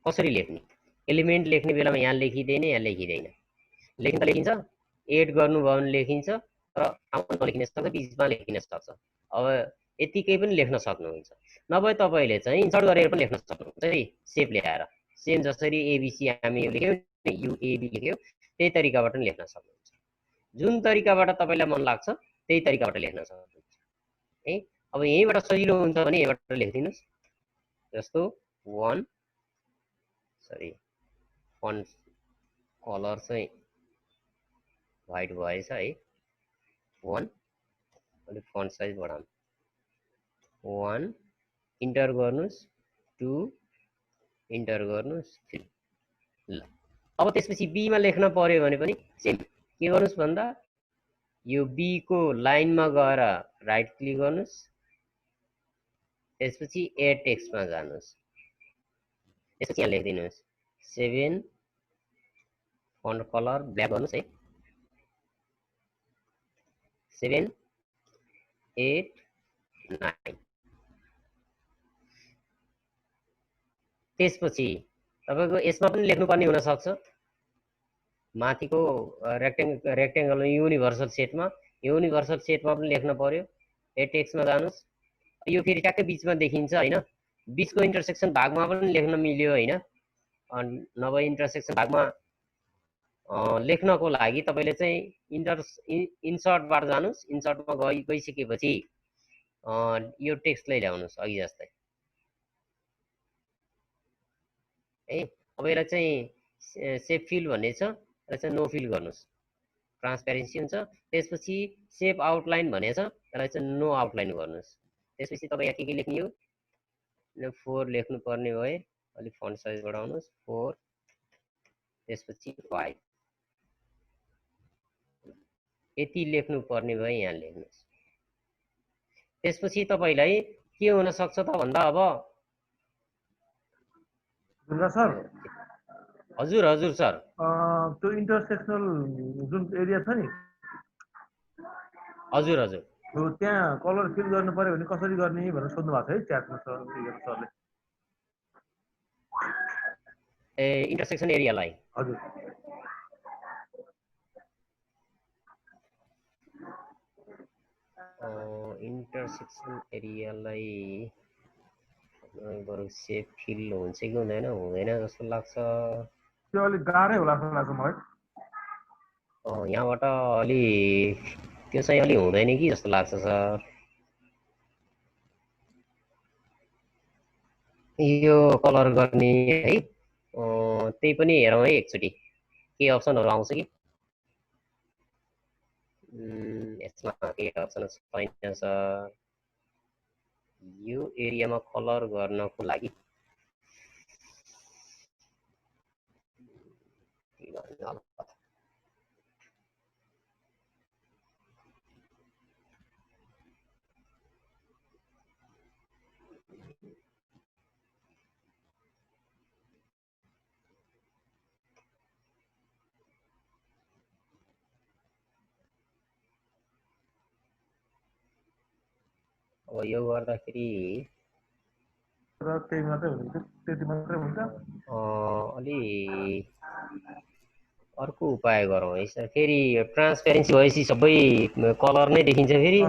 कसरी लेख्ने? एलिमेन्ट लेख्ने बेलामा यहाँ लेखिदैन, यहाँ लेखिदैन। लेख्न त लेखिन्छ, एड गर्नु भयो भने लेखिन्छ, तर ठाउँमा नलेखिन सक्छ, बीचमा लेखिन सक्छ। अब यतिकै पनि लेख्न सक्नुहुन्छ। नभए तपाईले चाहिँ इन्सर्ट गरेर पनि लेख्न सक्नुहुन्छ है, सेप ल्याएर। सेम जसरी एबीसी हामी लेख्यौ, युएबी लेख्यौ, त्यही तरिकाबाट पनि लेख्न सक्नुहुन्छ। जुन तरिकाबाट तपाईलाई मन लाग्छ त्यही तरिकाबाट लेख्न सक्नुहुन्छ है। अब यहीबाट सजिलो हुन्छ भने यहीबाट लेखिदिनुस्। जस्तो फन्ट कलर चाहिँ व्हाइट भएछ है। 1 अनि फन्ट साइज बढाउनु। 1 इन्टर गर्नुस्, 2 इन्टर गर्नुस्, 3। ल अब त्यसपछि बी मा लेख्न पर्यो भने पनि सेम के गर्नुस् भन्दा यो बी को लाइनमा गएर राइट क्लिक गर्नुस्, त्यसपछि एड टेक्स्ट मा जानुस्, त्यसपछि यहाँ लेखिदिनुस् 7 फन्ट कलर ब्ल्याक गर्नुस् है। 7 8 9। त्यसपछि तपाईको यसमा पनि लेख्नुपर्ने हुन सक्छ। माथिको रेक्टेंगल युनिभर्सल सेटमा पनि लेख्न पर्यो। ए टेक्स्टमा जानुस्। यो फेरि ट्याक्कै बीचमा देखिन्छ हैन। बीचको इन्टरसेक्सन भागमा पनि लेख्न मिल्यो हैन। नभए इन्टरसेक्सन भागमा लेख्नको लागि तपाईले चाहिँ इन्सर्टबाट जानुस्। इन्सर्टमा गइसकेपछि यो टेक्स्टलाई ल्याउनुस् अघि जस्तै है। अब यसलाई चाहिँ सेप फिल भन्ने छ, र चाहिँ नो फिल गर्नुस्, ट्रान्सपेरेन्सी हुन्छ। त्यसपछि सेप आउटलाइन भन्ने छ, यसलाई चाहिँ नो आउटलाइन गर्नुस्। त्यसपछि तपाई यहाँ के लेख्ने हो? 4 लेख्नु पर्ने भए अलि फन्ट साइज बढाउनुस् 4, त्यसपछि 5 यति लेख्नु पर्ने भए यहाँ लेख्नुस्। त्यसपछि तपाईलाई के हुन सक्छ त भन्दा अब सर हजुर हजुर सर त्यो इन्टरसेक्सनल जुन एरिया छ नि, हजुर हजुर हो त्यहाँ कलर फिल गर्नु पर्यो भने कसरी गर्ने भनेर सोध्नु भएको छ है च्याटमा सरले। ए इन्टरसेक्सन एरियालाई हजुर इन्टरसेक्सन एरियालाई बरु सेप फिल हुन्छ कि हुँदैन जस्तो लाग्छ। त्यो अलिक गाह्रै होला जस्तो लाग्छ मलाई। यहाँबाट अलि त्यो चाहिँ अलि हुँदैन कि जस्तो लाग्छ सर। यो कलर गर्ने है, त्यही पनि हेरौँ है एकचोटि के अप्सनहरु आउँछ कि। यसमा के अप्सन छैन सर। यो एरियामा कलर गर्नको लागि अब यो गर्दाखेरि त्यही मात्रै हुन्छ, त्यति मात्रै हुन्छ। अर्को उपाय गरौँ है सर। फेरि ट्रान्सपेरेन्सी भएपछि सबै कलर नै देखिन्छ। फेरि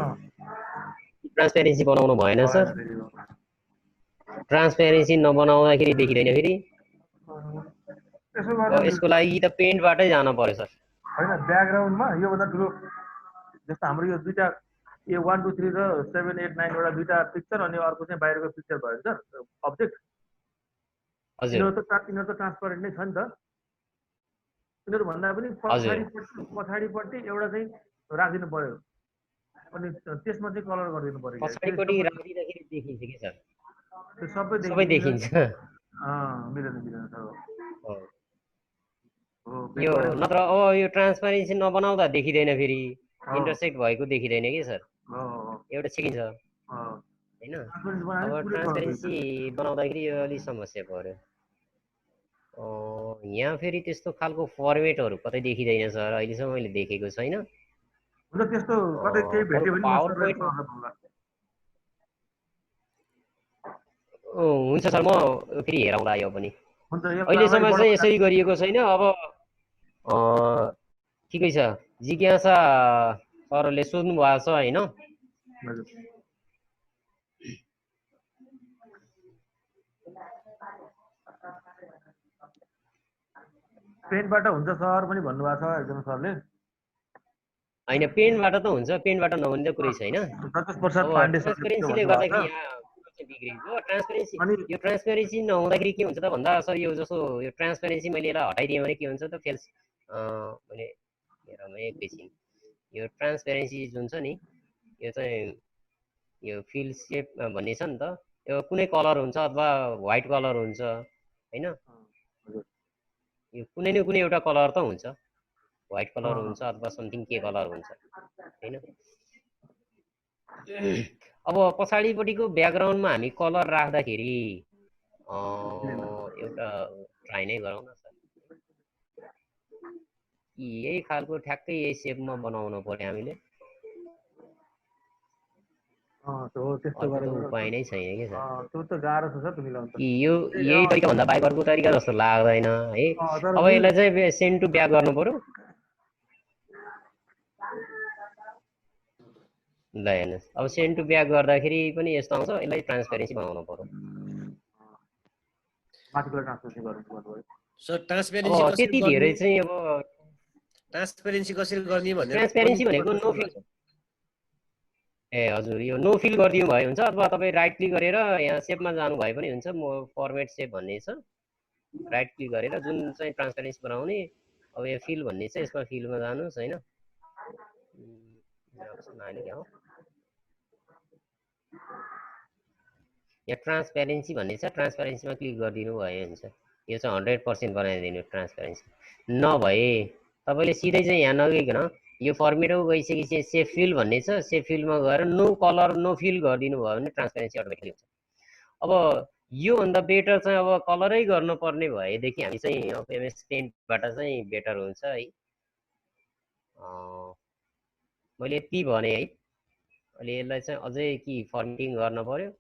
ट्रान्सपेरेन्सी बनाउनु भएन सर। ट्रान्सपेरेन्सी नबनाउँदाखेरि देखिँदैन फेरि। त्यसो गर्दा यसको लागि त पेन्टबाटै जानु पर्यो सर। होइन, ब्याकग्राउन्डमा योभन्दा ठुलो जस्तो हाम्रो यो दुईटा ए 1 2 3 र 7 8 9 वटा दुईटा पिक्चर अनि अर्को चाहिँ बाहिरको पिक्चर भयो सर अब्जेक्ट। हजुर यिनीहरू त ट्रान्सपरेन्ट नै छ नि त। यिनीहरू भन्दा पनि पछाडिपट्टि एउटा चाहिँ राखिदिनु पर्यो अनि त्यसमा चाहिँ कलर गरिदिनु पर्यो। पछाडिपट्टि राखिदिँदाखेरि देखिन्छ कि सर? त्यो सबै देखिन्छ। मिलेन सर। यो नत्र अब यो ट्रान्सपेरेन्सी नबनाउँदा देखिँदैन फेरि, इन्टरसेक्ट भएको देखिँदैन कि सर। एउटा सिकिन्छ होइन। अब ट्रान्सपेरेन्सी बनाउँदाखेरि यो अलिक समस्या पर्यो। यहाँ फेरि त्यस्तो खालको फर्मेटहरू कतै देखिँदैन सर, अहिलेसम्म मैले देखेको छैन। त्यस्तो कतै केही भेट्यो भने पावर पोइन्ट हुन्छ सर, म फेरि हेरौँला यो पनि। अहिलेसम्म चाहिँ यसरी गरिएको छैन। अब ठिकै छ, जिज्ञासा सरले सोध्नु भएको छ होइन। पेनबाट हुन्छ सर पनि भन्नुभएको छ एकजना सरले। होइन, पेनबाट त हुन्छ, पेनबाट नहुने त कुरै छैन। ट्रान्सपेरेन्सीले गर्दाखेरि यहाँ बिग्रेको ट्रान्सपेरेन्सी, यो ट्रान्सपेरेन्सी नहुँदाखेरि के हुन्छ त भन्दा सर, यो जस्तो यो ट्रान्सपेरेन्सी मैले यसलाई हटाइदिएँ भने के हुन्छ त फेल्स। मैले हेरौँ एकैछिन। यो ट्रान्सपेरेन्सी जुन छ नि, यो चाहिँ यो फिल सेप भन्ने छ नि त। यो कुनै कलर हुन्छ अथवा व्हाइट कलर हुन्छ होइन। यो कुनै न कुनै एउटा कलर त हुन्छ, व्हाइट कलर हुन्छ अथवा समथिङ के कलर हुन्छ होइन। अब पछाडिपट्टिको ब्याकग्राउन्डमा हामी कलर राख्दाखेरि एउटा ट्राई नै गरौँ न सर। यही खालको ठ्याक्कै यही सेपमा बनाउनु पर्यो हामीले। उपाय नै छैन कि सर। यो यही तरिका भन्दा बाहेक अर्को तरिका जस्तो लाग्दैन है। अब यसलाई चाहिँ सेन्ड टु ब्याक गर्नु पर्यो। ल हेर्नुहोस्, अब सेन्ड टु ब्याक गर्दाखेरि पनि यस्तो आउँछ। यसलाई ट्रान्सपेरेन्सी बनाउनु पर्यो। त्यति धेरै चाहिँ अब ट्रान्सपेरेन्सी कसरी गर्ने भनेर ट्रान्सपेरेन्सी भनेको नो फिल। हजुर, यो नो फिल गरिदिनु भयो हुन्छ अथवा तपाईँ राइट क्लिक गरेर यहाँ सेपमा जानु भए पनि हुन्छ। म फर्मेट सेप भन्ने छ, राइट क्लिक गरेर जुन चाहिँ ट्रान्सपेरेन्सी बनाउने। अब यो फिल भन्ने छ, यसमा फिलमा जानुहोस् होइन। यहाँ ट्रान्सपेरेन्सी भन्ने छ, ट्रान्सपेरेन्सीमा क्लिक गरिदिनु भयो हुन्छ। यो चाहिँ 100% बनाइदिनु ट्रान्सपेरेन्सी। नभए तपाईँले सिधै चाहिँ यहाँ नगइकन यो फर्मेटमा गइसकेपछि सेभ फिल भन्ने छ, सेभ फिलमा गएर नो कलर नो फिल गरिदिनु भयो भने ट्रान्सपेरेन्सी अटोमेटिकली हुन्छ। अब योभन्दा बेटर चाहिँ अब कलरै गर्नुपर्ने भएदेखि हामी चाहिँ एमएस पेन्टबाट चाहिँ बेटर हुन्छ है। मैले यति भने है। अहिले यसलाई चाहिँ अझै कि फर्मेटिङ गर्न पर्यो।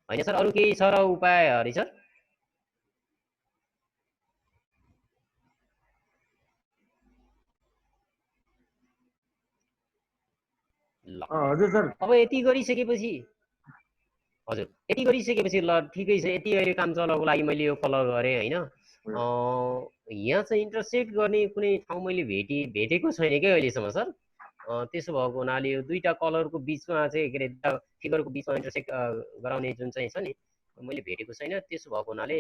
होइन सर, अरू केही छ र उपायहरू सर? हजुर सर, अब यति गरिसकेपछि हजुर, यति गरिसकेपछि ल ठिकै छ। यति अहिले काम चलाउनको लागि मैले यो कलर गरेँ होइन। यहाँ चाहिँ इन्टरसेक्ट गर्ने कुनै ठाउँ मैले भेटेको छैन क्या अहिलेसम्म सर। त्यसो भएको हुनाले यो दुईटा कलरको बिचमा चाहिँ के अरे फिगरको बिचमा इन्टरसेक्ट गराउने जुन चाहिँ छ नि, मैले भेटेको छैन। त्यसो भएको हुनाले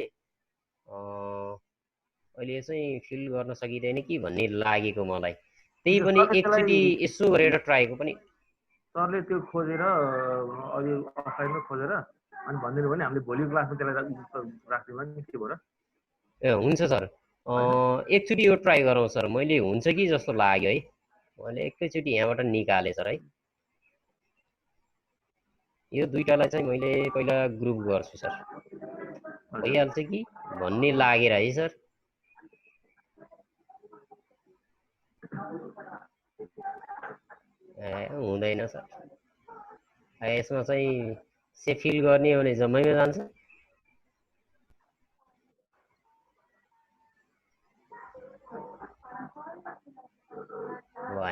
अहिले चाहिँ फिल गर्न सकिँदैन कि भन्ने लागेको मलाई। त्यही पनि एकचोटि यसो गरेर ट्राईको पनि सरले त्यो खोजेर अलि अफलाइनमा खोजेर अनि भनिदिनु भने हामीले भोलि क्लासमा त्यसलाई राख्दिउँ नि के भयो र? ए हुन्छ सर, एकचोटि यो ट्राई गरौँ सर। मैले हुन्छ कि जस्तो लाग्यो है। मैले एकैचोटि यहाँबाट निकालेँ सर है। यो दुईटालाई चाहिँ मैले पहिला ग्रुप गर्छु सर, भइहाल्छ कि भन्ने लागेर है सर। हुँदैन सर। यसमा चाहिँ सेभ फिल गर्ने हो भने जम्मैमा जान्छ।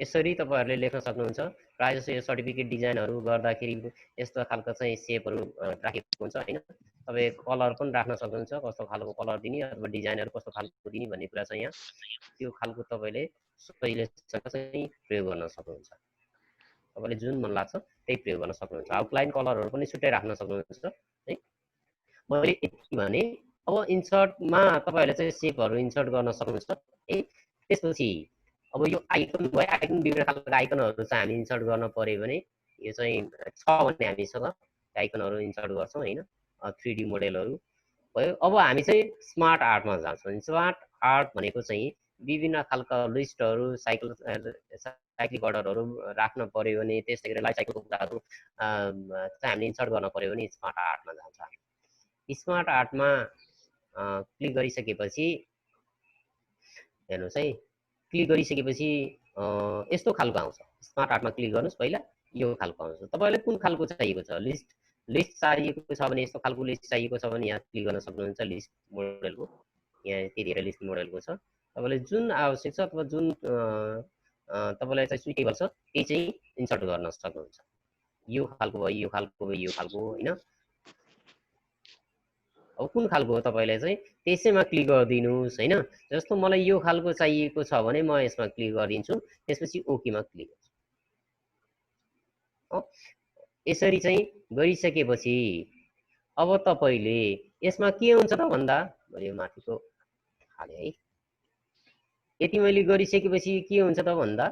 यसरी तपाईहरुले लेख्न सक्नुहुन्छ। प्रायः जसो यो सर्टिफिकेट डिजाइनहरु गर्दाखेरि यस्तो खालको चाहिँ सेपहरु राखेको हुन्छ हैन। तपाई कलर पनि राख्न सक्नुहुन्छ, कस्तो खालको कलर दिने अथवा डिजाइनहरु कस्तो खालको दिने भन्ने कुरा चाहिँ यहाँ त्यो खालको तपाईले सजिलैसँग चाहिँ प्रयोग गर्न सक्नुहुन्छ। तपाईले जुन मन लाग्छ त्यही प्रयोग गर्न सक्नुहुन्छ। आउटलाइन कलरहरु पनि छुट्टै राख्न सक्नुहुन्छ है। मैले यति भने अब इन्सर्टमा तपाईहरुले चाहिँ सेपहरु इन्सर्ट गर्न सक्नुहुन्छ है। त्यसपछि अब यो आइकन भयो, आइकन विभिन्न खालको आइकनहरु चाहिँ हामी इन्सर्ट गर्न पर्यो भने यो चाहिँ छ भने हामीसँग आइकनहरु इन्सर्ट गर्छौं हैन। 3D मोडेलहरु भयो। अब हामी चाहिँ स्मार्ट आर्टमा जान्छौं। स्मार्ट आर्ट भनेको चाहिँ विभिन्न खालका लिस्टहरु साइक्लिक अर्डरहरु राख्न पर्यो भने त्यस्तै गरी लाइफ साइकलको कुराहरु चाहिँ हामीले इन्सर्ट गर्न पर्यो भने स्मार्ट आर्टमा जान्छ। स्मार्ट आर्टमा क्लिक गरिसकेपछि हेर्नुस् है, क्लिक गरिसकेपछि यस्तो खालको आउँछ। स्मार्ट आर्टमा क्लिक गर्नुस्, पहिला यो खालको आउँछ। तपाईलाई कुन खालको चाहिएको छ? लिस्ट चाहिएको छ भने यस्तो खालको लिस्ट चाहिएको छ भने यहाँ क्लिक गर्न सक्नुहुन्छ। लिस्ट मोडेलको यहाँ यति धेरै लिस्ट मोडेलको छ। तपाईलाई जुन आवश्यक छ अथवा जुन तपाईलाई चाहिँ सुटेबल छ त्यही चाहिँ इन्सर्ट गर्न सक्नुहुन्छ। यो खालको भयो, यो खालको भयो, यो खालको हैन। अब कुन खालको हो तपाईलाई चाहिँ त्यसैमा क्लिक गरिदिनुस् हैन। जस्तो मलाई यो खालको चाहिएको छ भने म यसमा क्लिक गरिदिन्छु, त्यसपछि ओके मा क्लिक गर्छु। यसरी चाहिँ गरिसकेपछि अब तपाईले यसमा के हुन्छ त भन्दा यो माथिको हाले है। यति मैले गरिसकेपछि के हुन्छ त भन्दा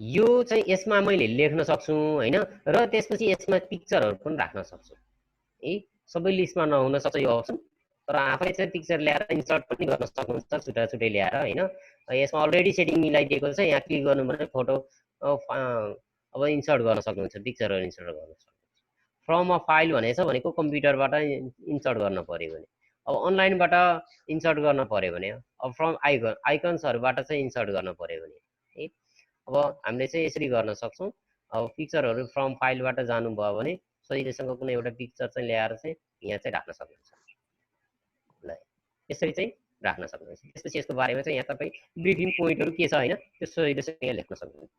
यो चाहिँ यसमा मैले लेख्न सक्छु हैन। र त्यसपछि यसमा पिक्चरहरु पनि राख्न सक्छु है। सबै लिस्टमा नहुन सक्छ यो अप्सन, तर आफै चाहिँ पिक्चर ल्याएर इन्सर्ट पनि गर्न सक्नुहुन्छ छुट्टा छुट्टै ल्याएर हैन। यसमा अलरेडी सेटिङ मिलाइदिएको छ। यहाँ क्लिक गर्नु भने फोटो अब इन्सर्ट गर्न सक्नुहुन्छ, पिक्चरहरु इन्सर्ट गर्न सक्नुहुन्छ। फ्रम अ फाइल भनेछ भनेको कम्प्युटरबाट इन्सर्ट गर्न पर्यो भने, अब अनलाइनबाट इन्सर्ट गर्न पर्यो भने, अब फ्रम आइकन्सहरुबाट चाहिँ इन्सर्ट गर्न पर्यो भने है। अब हामीले चाहिँ यसरी गर्न सक्छौं। अब पिक्चरहरु फ्रम फाइलबाट जानु भयो भने सजिलैसँग कुनै एउटा पिक्चर चाहिँ ल्याएर चाहिँ यहाँ चाहिँ राख्न सक्नुहुन्छ। ल यसरी चाहिँ राख्न सक्नुहुन्छ। त्यसपछि यसको बारेमा चाहिँ यहाँ तपाई ब्रिफिङ पोइन्टहरु के छ हैन त्यो सजिलैसँग यहाँ लेख्न सक्नुहुन्छ।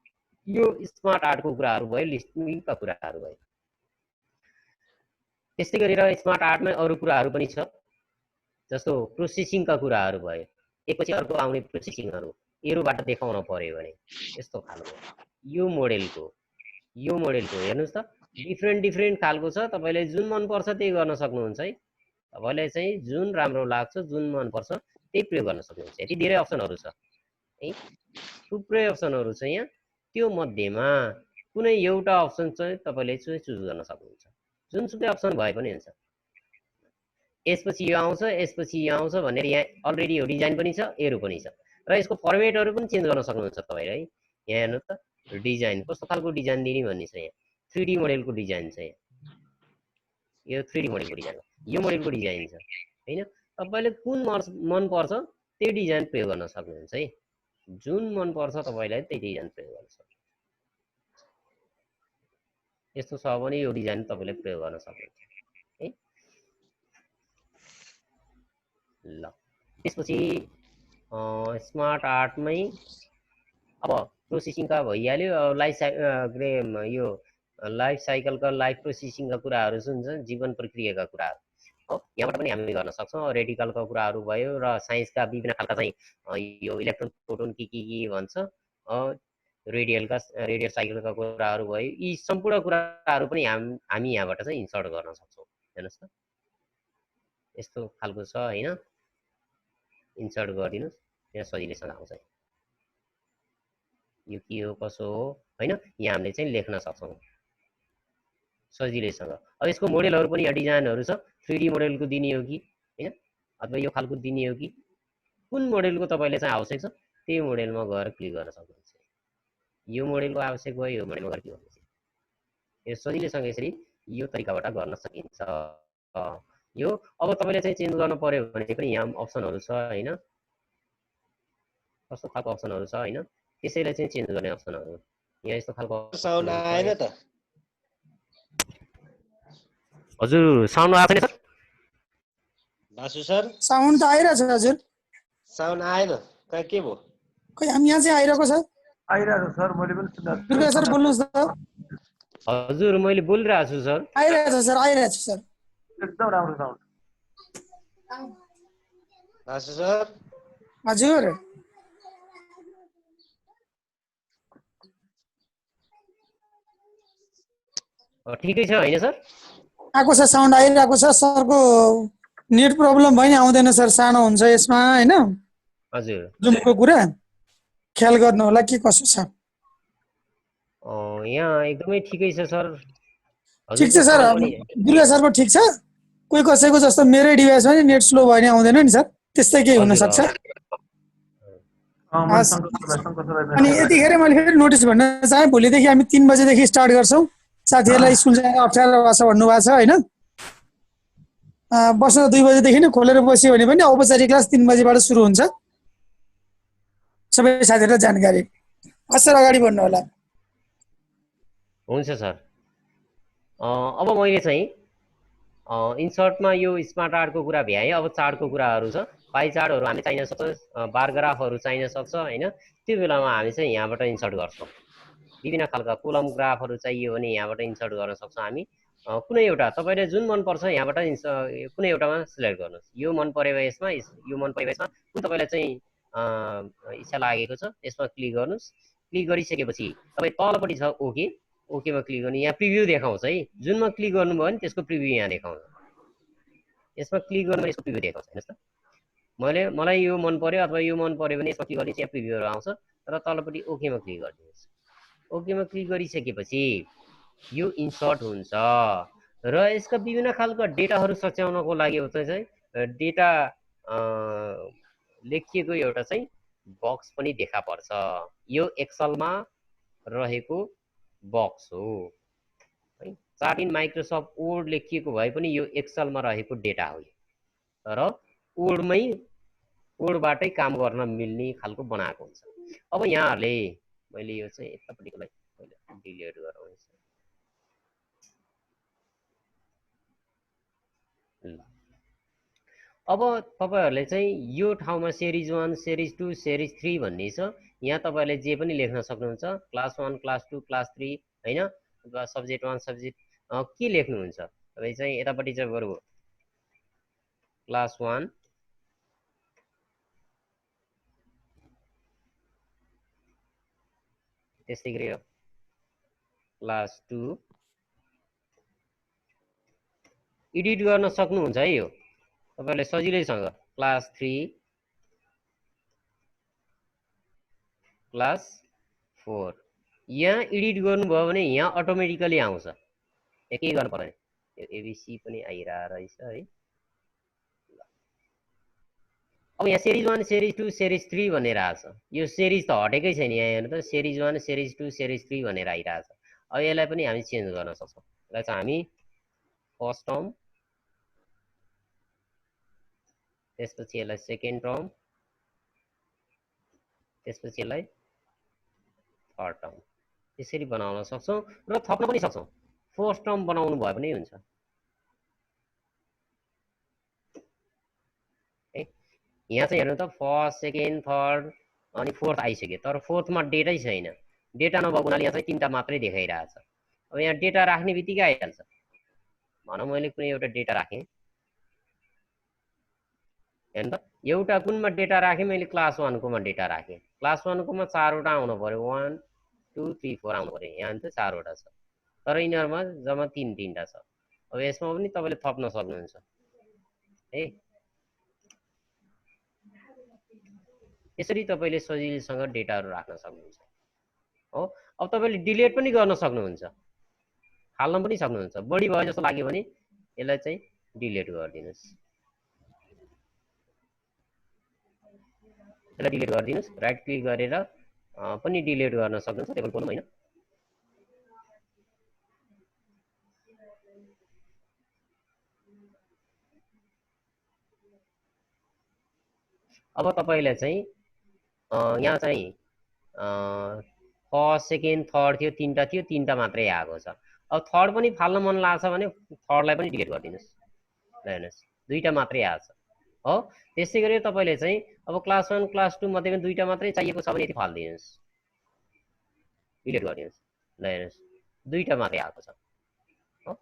यो स्मार्ट आर्टको कुराहरु भयो, लिस्टिङका कुराहरु भयो। त्यस्तै गरेर स्मार्ट आर्टमा अरु कुराहरु पनि छ, जस्तो प्रोसेसिङका कुराहरु भयो। एकपछि अर्को आउने प्रोसेसिङहरु एरोबाट देखाउन पर्यो भने यस्तो खालको यो मोडेलको हेर्नुस् त डिफ्रेन्ट खालको छ। तपाईले जुन मन पर्छ त्यही गर्न सक्नुहुन्छ है। तपाईलाई चाहिँ जुन राम्रो लाग्छ, जुन मन पर्छ त्यही प्रयोग गर्न सक्नुहुन्छ। यति धेरै अप्सनहरु छ है, थुप्रै अप्सनहरु छ यहाँ। त्यो मध्येमा कुनै एउटा अप्सन चाहिँ तपाईले चुज गर्न सक्नुहुन्छ। जुनसुकै अप्सन भए पनि हुन्छ। यसपछि यो आउँछ, यसपछि यो आउँछ भनेर यहाँ अलरेडी यो डिजाइन पनि छ, एरो पनि छ र यसको फर्मेटहरु पनि चेन्ज गर्न सक्नुहुन्छ तपाईले है। यहाँ हेर्नुस् त डिजाइन कस्तो खालको डिजाइन दिने भन्ने छ यहाँ। 3D मोडेलको डिजाइन छ यहाँ। यो 3D मोडेलको डिजाइन हो, यो मोडेलको डिजाइन छ हैन। तपाईले कुन मन पर्छ त्यही डिजाइन प्रयोग गर्न सक्नुहुन्छ है। जुन मन पर्छ तपाईलाई त्यही डिजाइन प्रयोग गर्न सक्नुहुन्छ। यस्तो छ भने यो डिजाइन तपाईले प्रयोग गर्न सक्नुहुन्छ है। ल त्यसपछि स्मार्ट आर्टमै अब प्रोसेसिङका भइहाल्यो। यो लाइफ साइकलका लाइफ प्रोसेसिङका कुराहरु जुन छन्, जीवन प्रक्रियाका कुराहरु हो, यहाँबाट पनि हामी गर्न सक्छौं। रेडिकलका कुराहरु भयो र साइन्सका विभिन्न खालका चाहिँ यो इलेक्ट्रोन प्रोटोन के भन्छ, रेडियल साइकलका कुराहरु भयो। यी सम्पूर्ण कुराहरु पनि हामी यहाँबाट चाहिँ इन्सर्ट गर्न सक्छौं। हेर्नुस् त यस्तो खालको छ हैन। इन्सर्ट गरिदिनुस्, यहाँ सजिलैसँग आउँछ। यो के हो कसो हो हैन, यहाँ हामीले चाहिँ लेख्न सक्छौं सजिलैसँग। अब यसको मोडेलहरु पनि यहाँ डिजाइनहरु छ। 3D मोडेलको दिने हो कि हैन, अथवा यो खालको दिने हो कि कुन मोडेलको तपाईले चाहिँ आवश्यक छ त्यही मोडेलमा गएर क्लिक गर्न सक्नुहुन्छ। यो मोडेलको आवश्यक भयो, यो मोडेलमा गएर क्लिक गर्नुहुन्छ। यो सजिलैसँग यसरी यो तरिकाबाट गर्न सकिन्छ। यो अब तपाईले चाहिँ चेन्ज गर्न पर्यो भने पनि यहाँ अप्सनहरु छ हैन। कस्तो खालको अप्सनहरु छ हैन, त्यसैले चाहिँ चेन्ज गर्ने अप्सनहरु यहाँ यस्तो खालको साउन्ड आएन त हजुर। साउन्ड आएको छैन सर? बासु सर साउन्ड त आइरहेछ हजुर। साउन्ड आएन कहाँ के भयो खै हामी यहाँ चाहिँ आइरहेको छ आइरहेको छ सर, मैले पनि सुनेको छु। दुर्गा सर बोल्नुहोस् त हजुर मैले बोलिरहेको छु सर। आइरहेछ सर आइरहेछ सर एकदम राम्रो साउन्ड। भाषु सर हजुर ठिकै छ होइन सर? आएको छ साउन्ड आइरहेको छ सरको नेट प्रब्लम भयो नि आउँदैन सर सानो हुन्छ यसमा हैन हजुर जुमको कुरा ख्याल गर्नु होला के कसो छ यहाँ एकदमै ठिकै छ सर। ठिक छ सर दुर्गा सरको ठिक छ कोही कसैको जस्तो मेरै डिभाइसमा नि नेट स्लो भयो नि आउँदैन नि सर त्यस्तै केही हुन सक्छ अनि यतिखेर मैले फेरि नोटिस भन्न चाहे भोलिदेखि हामी 3 बजेदेखि स्टार्ट गर्छौँ साथीहरूलाई स्कुल जान अप्ठ्यारो भएको छ भन्नुभएको छ होइन वर्ष 2 बजेदेखि नै खोलेर बस्यो भने पनि औपचारिक क्लास 3 बजेबाट सुरु हुन्छ सबै साथीहरूलाई जानकारी असर अगाडि बढ्नु होला हुन्छ सर। अब मैले चाहिँ इन्सर्टमा यो स्मार्ट आर्टको कुरा भ्याएँ। अब चार्टको कुराहरू छ, पाइ चार्टहरू हामी चाहिन सक्छ, बार ग्राफहरू चाहिन सक्छ होइन। त्यो बेलामा हामी चाहिँ यहाँबाट इन्सर्ट गर्छौँ। विभिन्न खालका कोलम ग्राफहरू चाहियो भने यहाँबाट इन्सर्ट गर्न सक्छौँ हामी। कुनै एउटा तपाईँले जुन मनपर्छ यहाँबाट कुनै एउटामा सिलेक्ट गर्नुहोस्। यो मन परेको यसमा, यो मन परेको यसमा, कुन तपाईँलाई चाहिँ इच्छा लागेको छ यसमा क्लिक गर्नुहोस्। क्लिक गरिसकेपछि तपाईँ तलपट्टि छ ओके, ओकेमा क्लिक गर्नु। यहाँ प्रिभ्यू देखाउँछ है, जुनमा क्लिक गर्नुभयो भने त्यसको प्रिभ्यू यहाँ देखाउँछ। यसमा क्लिक गर्नु यसको प्रिभ्यू देखाउँछ हेर्नुहोस् त। मलाई यो मन पर्यो अथवा यो मन पर्यो भने यसमा क्लिक गर्ने यहाँ प्रिभ्यूहरू आउँछ र तलपट्टि ओकेमा क्लिक गरिदिनुहोस्। ओकेमा क्लिक गरिसकेपछि यो इन्सर्ट हुन्छ र यसका विभिन्न खालका डेटाहरू सच्याउनको लागि होता चाहिँ डेटा लेखिएको एउटा चाहिँ बक्स पनि देखा पर्छ। यो एक्सलमा रहेको बक्स हो है। चार्ट इन माइक्रोसफ्ट वर्ड लेखिएको भए पनि यो एक्सलमा रहेको डेटा हो तर वर्डबाटै काम गर्न मिल्ने खालको बनाएको हुन्छ। अब यहाँहरूले मैले यो चाहिँ यतापट्टिकोलाई मैले डिलिट गराउँछु। अब तपाईहरुले चाहिँ यो ठाउँमा सिरिज 1 सिरिज 2 सिरिज 3 भन्ने छ। यहाँ तपाईहरुले जे पनि लेख्न सक्नुहुन्छ, क्लास 1 क्लास 2 क्लास 3 हैन, अथवा सब्जेक्ट 1 सब्जेक्ट के लेख्नुहुन्छ तपाई चाहिँ यतापट्टि चाहिँ बरु क्लास 1 त्यस्तै गरी क्लास 2 एडिट गर्न सक्नुहुन्छ है। यो तपाईहरुले सजिलैसँग क्लास 3 क्लास 4 यहाँ एडिट गर्नुभयो भने यहाँ अटोमेटिकली आउँछ, के गर्नु पर्दैन। यो एबीसी पनि आइरहेको रहेछ है। अब यहाँ सिरिज 1 सिरिज 2 सिरिज 3 भनेर आछ। यो सिरिज त हटेकै छैन, यहाँ हेर्नु त सिरिज 1 सिरिज 2 सिरिज 3 भनेर आइरहेछ। अब यसलाई पनि हामी चेन्ज गर्न सक्छौँ। यसलाई चाहिँ हामी फर्स्ट टर्म, त्यसपछि यसलाई सेकेन्ड टर्म, त्यसपछि यसलाई थर्ड टर्म, यसरी बनाउन सक्छौँ र थप्न पनि सक्छौँ। फर्स्ट टर्म बनाउनु भए पनि हुन्छ। यहाँ चाहिँ हेर्नु त फर्स्ट सेकेन्ड थर्ड अनि फोर्थ आइसक्यो, तर फोर्थमा डेटै छैन। डेटा नभएको हुनाले यहाँ चाहिँ 3टा मात्रै देखाइरहेछ। अब यहाँ डेटा राख्ने बित्तिकै आइहाल्छ। भनौँ मैले कुनै एउटा डेटा राखेँ, हेर्नु त एउटा कुनमा डेटा राखेँ मैले, क्लास 1 कोमा डेटा राखेँ। क्लास 1 कोमा 4वटा आउनु पर्यो, 1 2 3 4 आउनु पर्यो। यहाँ त 4वटा छ तर यिनीहरुमा जम्मा 3-3टा छ। अब यसमा पनि तपाईले थप्न सक्नुहुन्छ है। यसरी तपाईले सजिलैसँग डेटाहरु राख्न सक्नुहुन्छ हो। अब तपाईले डिलिट पनि गर्न सक्नुहुन्छ, हाल्न पनि सक्नुहुन्छ। बढी भयो जस्तो लाग्यो भने यसलाई चाहिँ डिलिट गरिदिनुस्, यसलाई डिलिट गरिदिनुस्। राइट क्लिक गरेर पनि डिलिट गर्न सक्नुहुन्छ टेबल कोलम हैन। अब तपाईले चाहिँ यहाँ चाहिँ फर्स्ट सेकेन्ड थर्ड थियो, 3टा थियो, 3टा मात्रै आएको छ। अब थर्ड पनि फाल्न मन लाग्छ भने थर्डलाई पनि डिलिट गरिदिनुस्। हेर्नुस् 2टा मात्रै आएको छ। हो। त्यसै गरी तपाईँले चाहिँ अब क्लास 1 क्लास 2 मध्येमा दुईटा मात्रै चाहिएको छ भने यति फालिदिनुहोस्, डिलिट गरिदिनुहोस्। ल हेर्नुहोस् दुईटा मात्रै आएको छ हो।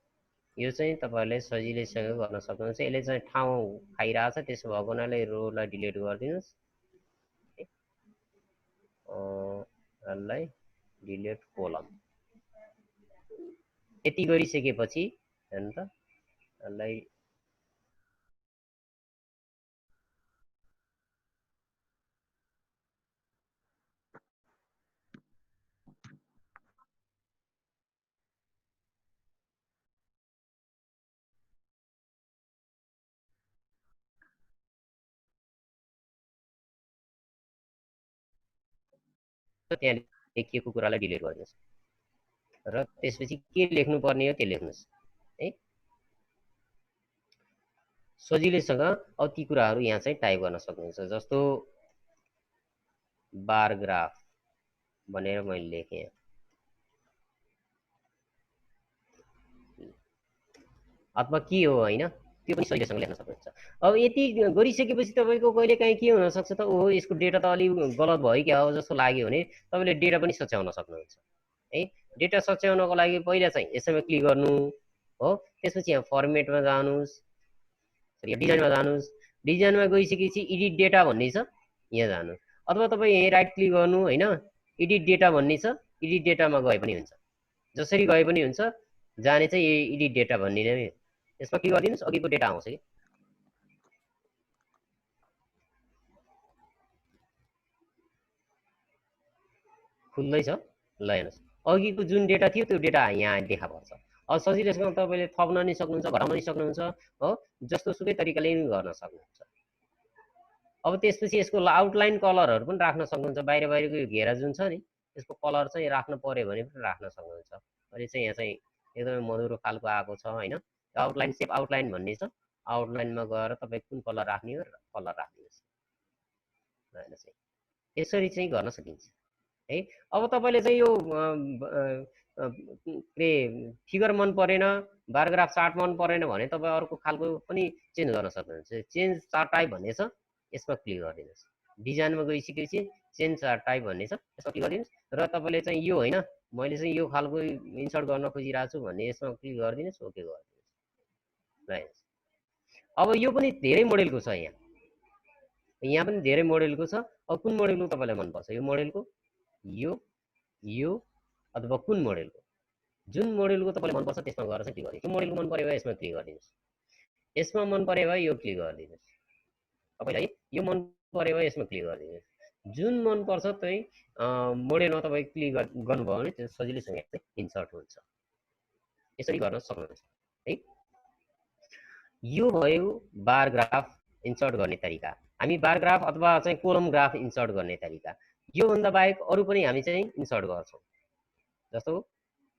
यो चाहिँ तपाईँहरूले सजिलैसँग गर्न सक्नुहुन्छ। यसले चाहिँ ठाउँ खाइरहेछ, त्यसो भएको हुनाले रोलाई डिलिट गरिदिनुहोस्। यसलाई डिलिट कोलम यति गरिसकेपछि हेर्नु त यसलाई त्यहाँ लेखिएको कुरालाई डिलिट गरिदिनुहोस् र त्यसपछि के लेख्नुपर्ने हो त्यो लेख्नुहोस् है। सजिलैसँग अब ती कुराहरू यहाँ चाहिँ टाइप गर्न सक्नुहुन्छ। जस्तो बार ग्राफ भनेर मैले लेखेँ, अथवा के हो होइन, त्यो पनि सजिलैसँग लेख्न सक्नुहुन्छ। अब यति गरिसकेपछि तपाईँको कहिले काहीँ के हुनसक्छ त ओहो यसको डेटा त अलि गलत भयो क्या हो जस्तो लाग्यो भने तपाईँले डेटा पनि सच्याउन सक्नुहुन्छ है। डेटा सच्याउनको लागि पहिला चाहिँ यसैमा क्लिक गर्नु हो, त्यसपछि यहाँ फर्मेटमा जानुहोस्, डिजाइनमा जानुहोस्। डिजाइनमा गइसकेपछि एडिट डेटा भन्ने छ, यहाँ जानु, अथवा तपाईँ यहीँ राइट क्लिक गर्नु होइन, एडिट डेटा भन्ने छ, एडिट डेटामा गए पनि हुन्छ, जसरी गए पनि हुन्छ। जाने चाहिँ एडिट डेटा भन्ने नै, यसमा क्लिक गरिदिनुहोस्, अघिको डेटा आउँछ कि खुल्दैछ। ल हेर्नुहोस् अघिको जुन डेटा थियो त्यो डेटा यहाँ देखा पर्छ। अब सजिलैसँग तपाईँले थप्न नि सक्नुहुन्छ, घटाउन नि सक्नुहुन्छ हो, जस्तो सुकै तरिकाले पनि गर्न सक्नुहुन्छ। अब त्यसपछि यसको आउटलाइन कलरहरू पनि राख्न सक्नुहुन्छ। बाहिर बाहिरको यो घेरा जुन छ नि यसको कलर चाहिँ राख्नु पर्यो भने पनि राख्न सक्नुहुन्छ। अहिले चाहिँ यहाँ चाहिँ एकदमै मधुरो खालको आएको छ होइन। आउटलाइन सेप आउटलाइन भन्ने छ, आउटलाइनमा गएर तपाईँ कुन कलर राख्ने हो कलर राख्नुहोस्। हेर्नुहोस् यसरी चाहिँ गर्न सकिन्छ है। अब तपाईँले चाहिँ यो के फिगर मन परेन, बार ग्राफ चार्ट मन परेन भने तपाईँ अर्को खालको पनि चेन्ज गर्न सक्नुहुन्छ। चेन्ज चार्ट टाइप भन्ने छ, यसमा क्लिक गरिदिनुहोस्। डिजाइनमा गइसकेपछि चेन्ज चार्ट टाइप भन्ने छ, यसमा क्लिक गरिदिनुहोस् र तपाईँले चाहिँ यो होइन मैले चाहिँ यो खालको इन्सर्ट गर्न खोजिरहेको छु भन्ने यसमा क्लिक गरिदिनुहोस्, ओके गरिदिनुहोस्। ल अब यो पनि धेरै मोडेलको छ, यहाँ पनि धेरै मोडेलको छ। अब कुन मोडेलको तपाईँलाई मनपर्छ, यो मोडेलको, यो अथवा कुन मोडेलको, जुन मोडेलको तपाईँलाई मनपर्छ त्यसमा गएर चाहिँ क्लिक गरिदिनुहोस्। यो मोडेलको मन पऱ्यो भए यसमा क्लिक गरिदिनुहोस्, यसमा मन पऱ्यो भए यो क्लिक गरिदिनुहोस्। तपाईँलाई यो मन पऱ्यो भए यसमा क्लिक गरिदिनुहोस्। जुन मनपर्छ त्यही मोडेलमा तपाईँ क्लिक गर्नुभयो भने त्यो सजिलैसँग चाहिँ इन्सर्ट हुन्छ। यसरी गर्न सक्नुहुन्छ है। यो भयो बार ग्राफ इन्सर्ट गर्ने तरिका। हामी बार ग्राफ अथवा चाहिँ कोलम ग्राफ इन्सर्ट गर्ने तरिका। योभन्दा बाहेक अरू पनि हामी चाहिँ इन्सर्ट गर्छौँ, जस्तो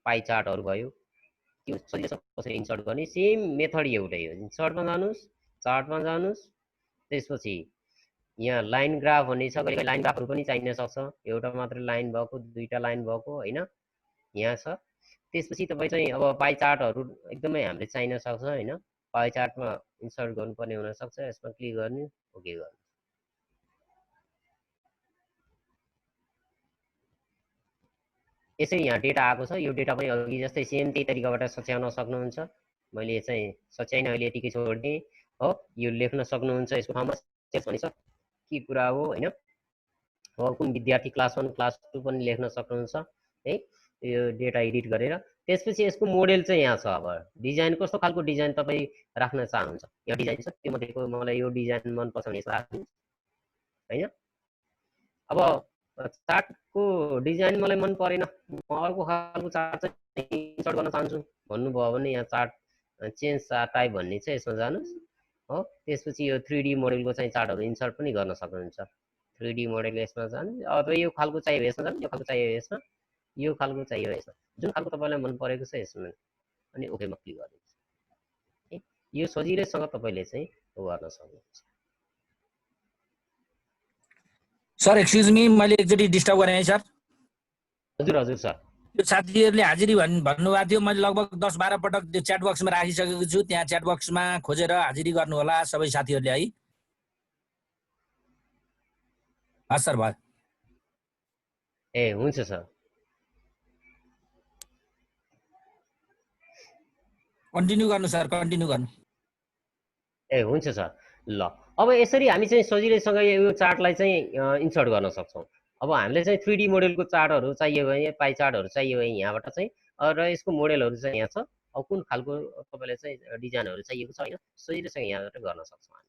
पाई चार्टहरू भयो, त्यो सजिलैसँग कसरी इन्सर्ट गर्ने, सेम मेथड एउटै हो। इन्सर्टमा जानुहोस्, चार्टमा जानुहोस्, त्यसपछि यहाँ लाइन ग्राफ भन्ने छ। कहिले लाइन ग्राफहरू पनि चाहिन सक्छ, एउटा मात्रै लाइन भएको, दुईटा लाइन भएको होइन, यहाँ छ। त्यसपछि तपाईँ चाहिँ अब पाई चार्टहरू एकदमै हामीले चाहिन सक्छ होइन, पाई चार्टमा इन्सर्ट गर्नुपर्ने हुनसक्छ। यसमा क्लिक गर्ने, ओके गर्नु। यसरी यहाँ डेटा आएको छ। यो डेटा पनि अघि जस्तै सेम त्यही तरिकाबाट सच्याउन सक्नुहुन्छ। मैले चाहिँ सच्याइन, अहिले यतिकै छोडिदिएँ हो। यो लेख्न सक्नुहुन्छ, यसको ठाउँमा सेल्स भन्ने छ, के कुरा हो होइन। अब कुन विद्यार्थी क्लास 1 क्लास 2 पनि लेख्न सक्नुहुन्छ है, यो डेटा एडिट गरेर। त्यसपछि यसको मोडेल चाहिँ यहाँ छ। अब डिजाइन कस्तो खालको डिजाइन तपाईँ राख्न चाहनुहुन्छ, यो डिजाइन छ, त्यो मध्येको मलाई यो डिजाइन मनपर्छ भने यसो राख्नु होइन। अब चार्टको डिजाइन मलाई मन परेन, म अर्को खालको चार्ट चाहिँ इन्सर्ट गर्न चाहन्छु भन्नुभयो भने यहाँ चार्ट चेन्ज चार्ट टाइप भन्ने छ, यसमा जानुहोस् हो। त्यसपछि यो 3D मोडेलको चाहिँ चार्टहरू इन्सर्ट पनि गर्न सक्नुहुन्छ। 3D मोडेल यसमा जानु, अथवा यो खालको चाहियो यसमा जानु, यो खालको चाहियो यसमा, यो खालको चाहियो यसमा, जुन खालको तपाईँलाई मन परेको छ यसमा, अनि ओकेमा क्लिक गरिदिनुहोस्। यो सजिलैसँग तपाईँले चाहिँ गर्न सक्नुहुन्छ। सर एक्सक्युज मी, मैले एकचोटि डिस्टर्ब गरेँ है सर। हजुर हजुर सर। यो साथीहरूले हाजिरी भन्नुभएको थियो, मैले लगभग 10-12 पटक त्यो च्याट बक्समा राखिसकेको छु। त्यहाँ च्याट बक्समा खोजेर हाजिरी गर्नु होला सबै साथीहरूले है। हस् सर भयो ए हुन्छ सर कन्टिन्यू गर्नु सर कन्टिन्यू गर्नु ए हुन्छ सर ल अब यसरी हामी चाहिँ सजिलैसँग यो चार्टलाई चाहिँ इन्सर्ट गर्न सक्छौँ अब हामीले चाहिँ 3D मोडेलको चार्टहरू चाहियो भने पाई चार्टहरू चाहियो भने यहाँबाट चाहिँ र यसको मोडेलहरू चाहिँ यहाँ छ अब कुन खालको तपाईँलाई चाहिँ डिजाइनहरू चाहिएको छ होइन सजिलैसँग यहाँबाट गर्न सक्छौँ हामी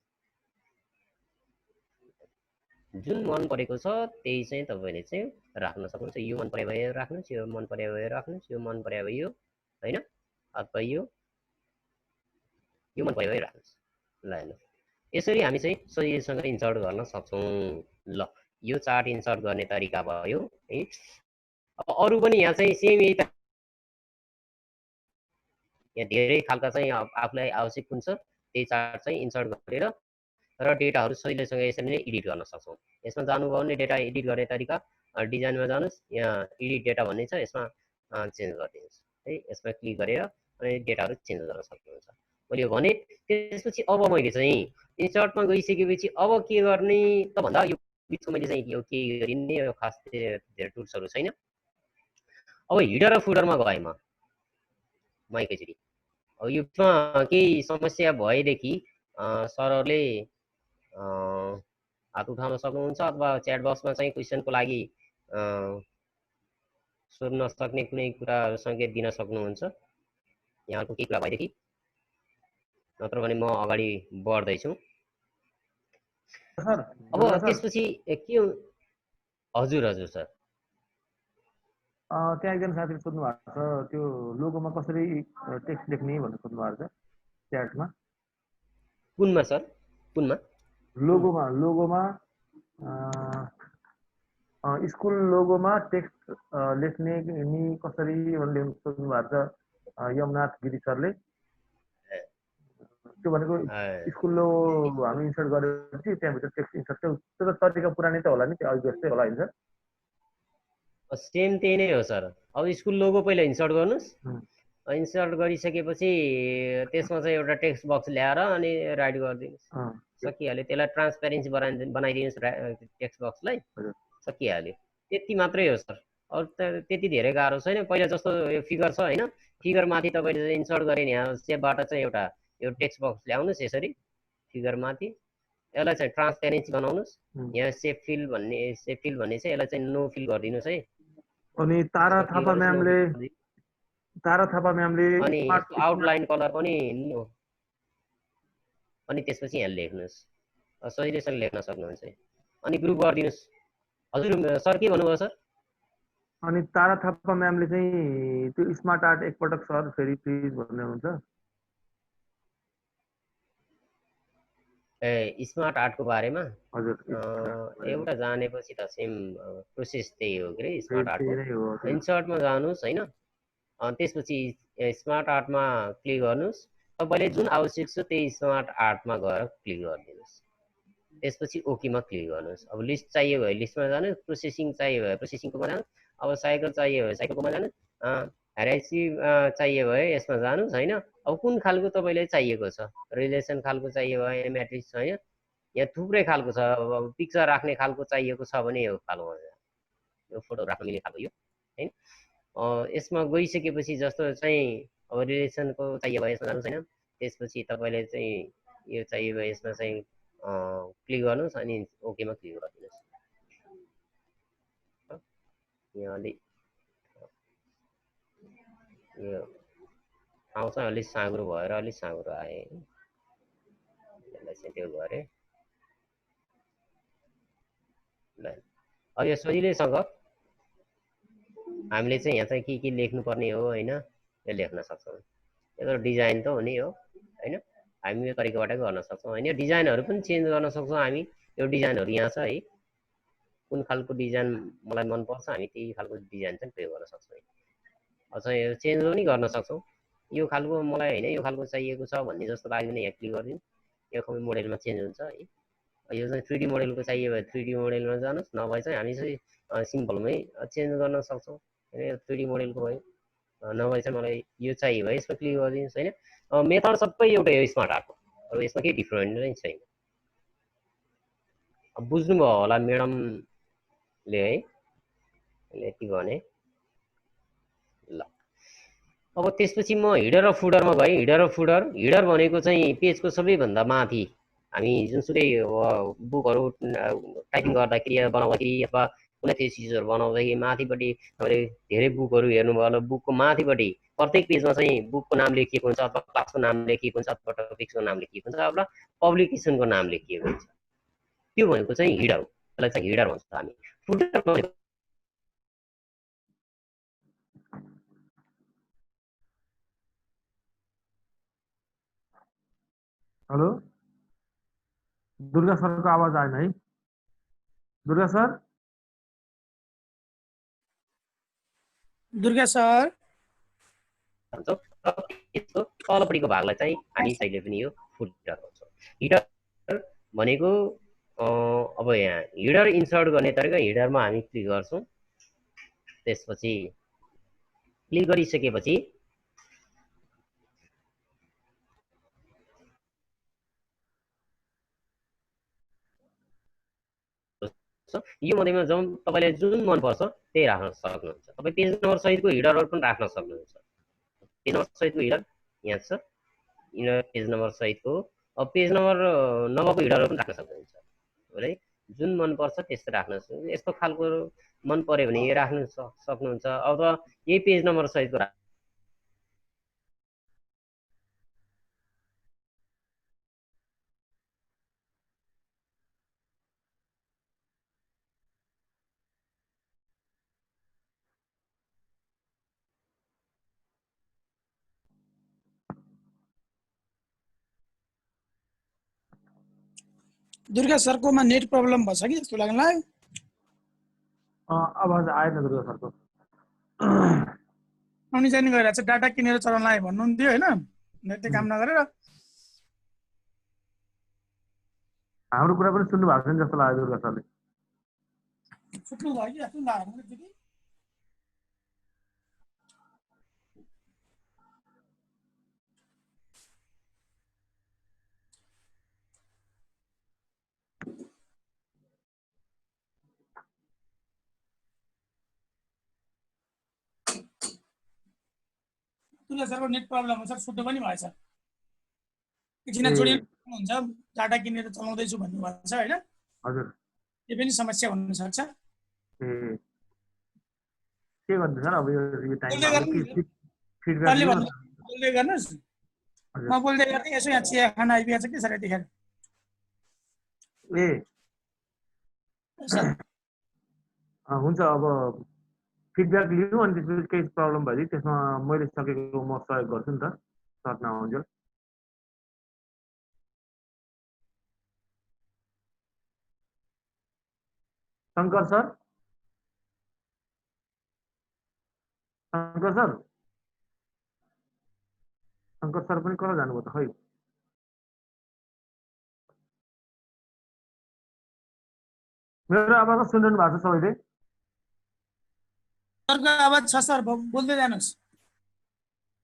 जुन मन परेको छ त्यही चाहिँ तपाईँले चाहिँ राख्न सक्नुहुन्छ यो मन परे भए राख्नुहोस् यो मन परे भए राख्नुहोस् यो मन परे भए यो होइन अथवा यो मन परे भए राख्नुहोस् ल हेर्नुहोस् यसरी हामी चाहिँ सजिलैसँग इन्सर्ट गर्न सक्छौँ ल यो चार्ट इन्सर्ट गर्ने तरिका भयो है अब अरू पनि यहाँ चाहिँ सेम यही यहाँ धेरै खालका चाहिँ आफूलाई आवश्यक हुन्छ त्यही चार्ट चाहिँ इन्सर्ट गरेर र डेटाहरू सजिलैसँग यसरी नै एडिट गर्न सक्छौँ यसमा जानुभयो भने डेटा एडिट गर्ने तरिका डिजाइनमा जानुहोस् यहाँ एडिट डेटा भन्ने छ यसमा चेन्ज गरिदिनुहोस् है यसमा क्लिक गरेर अनि डेटाहरू चेन्ज गर्न सक्नुहुन्छ मैले भने त्यसपछि अब मैले चाहिँ इन्सर्टमा गइसकेपछि अब के गर्ने त भन्दा यो बिचको मैले चाहिँ यो के गरिने यो खास धेरै टुल्सहरू छैन अब हिडर र फुडरमा गएँ म एकैचोटि अब यो केही समस्या भएदेखि सरहरूले हात उठाउन सक्नुहुन्छ अथवा च्याट बक्समा चाहिँ क्वेसनको लागि सोध्न सक्ने कुनै कुरा सङ्केत दिन सक्नुहुन्छ यहाँको केही कुरा भएदेखि नत्र भने म अगाडि बढ्दैछु अब त्यसपछि के हजुर हजुर सर त्यहाँ एकजना साथीले सोध्नु भएको छ त्यो लोगोमा कसरी टेक्स्ट लेख्ने भनेर सोध्नु भएको छ च्याटमा कुनमा सर कुनमा लोगोमा स्कुल लोगोमा टेक्स्ट लेख्ने नि कसरी भनेर सोध्नु भएको छ यमनाथ गिरी सरले त्यो भनेको स्कुल लोगो हामी इन्सर्ट गरेपछि त्यहाँभित्र टेक्स्ट इन्सर्ट त्यो त तरिका पुरानै त होला नि त्यो अघि जस्तै होला होइन सर सेम त्यही नै हो सर अब स्कुल लोगो पहिला इन्सर्ट गर्नुहोस् इन्सर्ट गरिसकेपछि त्यसमा चाहिँ एउटा टेक्स्ट बक्स ल्याएर अनि राइट गरिदिनुहोस् सकिहाल्यो त्यसलाई ट्रान्सपेरेन्सी बनाइदिनुहोस् टेक्स्ट बक्सलाई सकिहाल्यो त्यति मात्रै हो सर अरू त त्यति धेरै गाह्रो छैन पहिला जस्तो यो फिगर छ होइन फिगर माथि तपाईँले इन्सर्ट गरे नि यहाँ सेपबाट चाहिँ एउटा यो टेक्स्ट बक्स ल्याउनुहोस् यसरी फिगर माथि यसलाई चाहिँ ट्रान्सपेरेन्सी बनाउनुहोस् यहाँ सेप फिल भन्ने चाहिँ यसलाई चाहिँ नो फिल गरिदिनुहोस् है अनि तारा थापा म्यामले अनि आउटलाइन कलर पनि अनि त्यसपछि यहाँ लेख्नुहोस् सजिलैसँग लेख्न सक्नुहुन्छ अनि ग्रुप गरिदिनुहोस् हजुर सर के भन्नुभयो सर अनि तारा थापा म्यामले चाहिँ त्यो स्मार्ट आर्ट एकपटक सर फेरि प्लिज भन्ने हुन्छ ए स्मार्ट आर्टको बारेमा हजुर एउटा जानेपछि त सेम प्रोसेस त्यही हो कि स्मार्ट आर्टको इन्सर्टमा जानुहोस् होइन त्यसपछि स्मार्ट आर्टमा क्लिक गर्नुहोस् तपाईँले जुन आवश्यक छ त्यही स्मार्ट आर्टमा गएर क्लिक गरिदिनुहोस् त्यसपछि ओकेमा क्लिक गर्नुहोस् अब लिस्ट चाहियो भए लिस्टमा जानुहोस् प्रोसेसिङ चाहियो भए प्रोसेसिङकोमा जानुहोस् अब साइकल चाहियो भए साइकलकोमा जानुहोस् हेराइसी चाहियो भए यसमा जानुहोस् होइन अब कुन खालको तपाईँले चाहिएको छ रिलेसन खालको चाहियो भए म्याट्रिक्स होइन यहाँ थुप्रै खालको छ अब पिक्चर राख्ने खालको चाहिएको छ भने यो खालको यो फोटो राख्न मिल्ने खालको यो होइन यसमा गइसकेपछि जस्तो चाहिँ अब रिलेसनको चाहियो भए यसमा जानुहोस् होइन त्यसपछि तपाईँले चाहिँ यो चाहियो भए यसमा चाहिँ क्लिक गर्नुहोस् अनि ओकेमा क्लिक गरिदिनुहोस् यहाँ अलिक यो ठाउँ चाहिँ अलिक साँग्रो भएर अलिक साँग्रो आए यसलाई चाहिँ त्यो गरेँ ल अब यो सजिलैसँग हामीले चाहिँ यहाँ चाहिँ के लेख्नुपर्ने हो होइन यो लेख्न सक्छौँ यो डिजाइन त हो नि हो होइन हामी यो तरिकाबाटै गर्न सक्छौँ होइन डिजाइनहरू पनि चेन्ज गर्न सक्छौँ हामी यो डिजाइनहरू यहाँ छ है कुन खालको डिजाइन मलाई मनपर्छ हामी त्यही खालको डिजाइन चाहिँ प्रयोग गर्न सक्छौँ अझ यो चेन्ज पनि गर्न सक्छौँ यो खालको मलाई होइन यो खालको चाहिएको छ भन्ने जस्तो लाग्दैन यहाँ क्लिक गरिदिनु यो खालको मोडेलमा चेन्ज हुन्छ है यो चाहिँ 3D मोडेलको चाहियो भने 3D मोडेलमा जानुहोस् नभए चाहिँ हामी चाहिँ सिम्पलमै चेन्ज गर्न सक्छौँ होइन यो 3D मोडेलको भयो नभए चाहिँ मलाई यो चाहियो भने यसमा क्लिक गरिदिनुहोस् होइन मेथड सबै एउटै हो स्मार्ट आर्टको अब यसमा केही डिफ्रेन्ट नै छैन अब बुझ्नुभयो होला म्याडम ले है यति भने ल। अब त्यसपछि म हिडर र फुडरमा गएँ। हिडर र फुडर, हिडर भनेको चाहिँ पेजको सबैभन्दा माथि हामी जुनसुकै बुकहरू टाइपिङ गर्दाखेरि या बनाउँदाखेरि अथवा कुनै थिसिसहरू बनाउँदाखेरि माथिपट्टि तपाईँले धेरै बुकहरू हेर्नुभयो होला, बुकको माथिपट्टि प्रत्येक पेजमा चाहिँ बुकको नाम लेखिएको हुन्छ अथवा क्लासको नाम लेखिएको हुन्छ अथवा टपिक्सको नाम लेखिएको हुन्छ अथवा पब्लिकेसनको नाम लेखिएको हुन्छ। त्यो भनेको चाहिँ हिडर हो, त्यसलाई चाहिँ हिडर भन्छ हामी। फुडर हेलो दुर्गा सरको आवाज आएन है? दुर्गा सर, दुर्गा सर भन्छौँ र यसको तलपट्टिको भागलाई चाहिँ हामी जहिले पनि यो फुटर भन्छौँ। हिडर भनेको अब यहाँ हिडर इन्सर्ट गर्ने तरिका, हिडरमा हामी क्लिक गर्छौँ। त्यसपछि क्लिक गरिसकेपछि यो मध्येमा जुन तपाईँले जुन मनपर्छ त्यही राख्न सक्नुहुन्छ। तपाईँ पेज नम्बर सहितको हिडरहरू पनि राख्न सक्नुहुन्छ। पेज नम्बर सहितको हिडर यहाँ छ, पेज नम्बर सहितको। अब पेज नम्बर नभएको हिडरहरू पनि राख्न सक्नुहुन्छ है, जुन मनपर्छ त्यस्तो राख्न सक्नुहुन्छ। यस्तो खालको मन पर्यो भने यो राख्न सक्नुहुन्छ। अब यही पेज नम्बर सहितको दुर्गा सरकोमा नेट प्रब्लम भछ कि जस्तो लाग्नलाई। आवाज आएन दुर्गा सरको। आउने जाने गरिरहेको छ, डाटा किनेर चलाउनलाई भन्नुहुन्थ्यो होइन, नेटले काम नगरेर। हाम्रो कुरा पनि सुन्नु भएको छैन जस्तो लाग्यो दुर्गा सरले। छुट्नु भयो कि जस्तो लाग्यो। दुर्गा सरको नेट प्रब्लम हो सर, छुट्नु पनि भएछ। एकछिन जोडिनु हुन्छ, डाटा किनेर चलाउँदैछु भन्नुभएको छ होइन। हजुर, त्यो पनि समस्या हुन सक्छ। के गर्नु सर अब यो टाइममा फिडब्याक बोल्दै गर्नुहोस्। म बोल्दै गर्दै यसो यहाँ चिया खाना आइपुगेको छ कि सर यतिखेर। ए हुन्छ, अब फिडब्याक लिनु अनि त्यसपछि केही प्रब्लम भयो त्यसमा मैले सकेको म सहयोग गर्छु नि त सर नआउन्जेल। Shankar sir, Shankar sir, Shankar sir पनि कता जानुभयो त खै? मेरो आवाज सुनिरहनु भएको छ सबैले? सरको आवाज छ सर, बोल्दै जानुहोस्।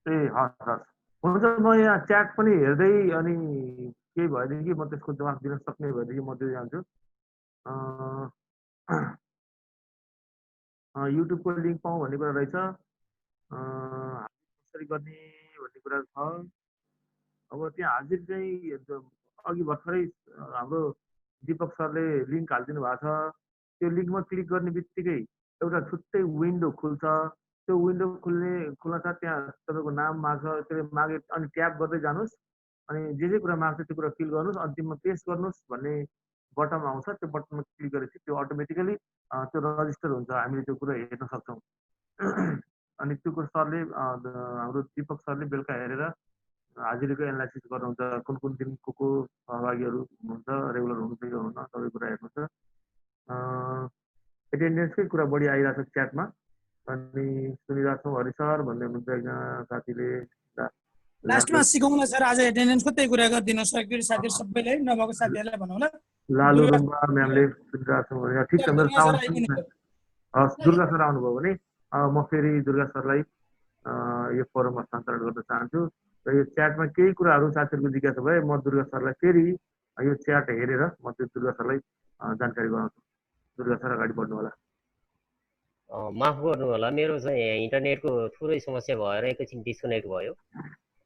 ए हस् हस्, हुन्छ। म यहाँ च्याट पनि हेर्दै अनि केही भएदेखि म त्यसको जवाफ दिन सक्ने भएदेखि म दिँदै जान्छु। युट्युबको लिङ्क पाउँ भन्ने कुरा रहेछ, कसरी गर्ने भन्ने कुरा छ। अब त्यहाँ हाजिर चाहिँ अघि भर्खरै हाम्रो दिपक सरले लिङ्क हालिदिनु भएको छ। त्यो लिङ्कमा क्लिक गर्ने बित्तिकै एउटा छुट्टै विन्डो खुल्छ। त्यो विन्डो खुल्न साथ त्यहाँ तपाईँको नाम माग्छ, त्यो मागे अनि ट्याप गर्दै जानुहोस् अनि जे कुरा माग्छ त्यो कुरा फिल गर्नुहोस्, अन्तिममा पेस्ट गर्नुहोस् भन्ने बटन आउँछ। त्यो बटनमा क्लिक गरेपछि त्यो अटोमेटिकली त्यो रजिस्टर हुन्छ, हामीले त्यो कुरा हेर्न सक्छौँ। अनि त्यो कुरा सरले हाम्रो दिपक सरले बेलुका हेरेर हाजिरीको एनालाइसिस गर्नुहुन्छ, कुन कुन दिन को सहभागीहरू हुनुहुन्छ, रेगुलर हुनुहुन्छ कि हुनुहुन्न, सबै कुरा हेर्नुहुन्छ। एटेन्डेन्सकै कुरा बढी आइरहेको छ च्याटमा, अनि सुनिरहेको छौँ हरि सर भन्दै हुनुहुन्छ एकजना साथीले। लास्टमा सिकाउँला सर, आज एटेन्डेन्सको त्यही कुरा गरिदिनुहोस् सर, साथीहरू सबैलाई, नभएको साथीहरूलाई भनौँला। लालु रुम्बा म्यामले सुनिरहेको छौँ भने ठिक छ, मेरो साउन्ड हस्। दुर्गा सर आउनुभयो भने म फेरि दुर्गा सरलाई यो फोरम हस्तान्तरण गर्न चाहन्छु र यो च्याटमा केही कुराहरू साथीहरूको जिज्ञासा भए म दुर्गा सरलाई फेरि यो च्याट हेरेर म त्यो दुर्गा सरलाई जानकारी गराउँछु। दुर्गा सर अगाडि बढ्नु होला। माफ गर्नु होला, मेरो चाहिँ इन्टरनेटको थोरै समस्या भएर एकैछिन डिस्कनेक्ट भयो।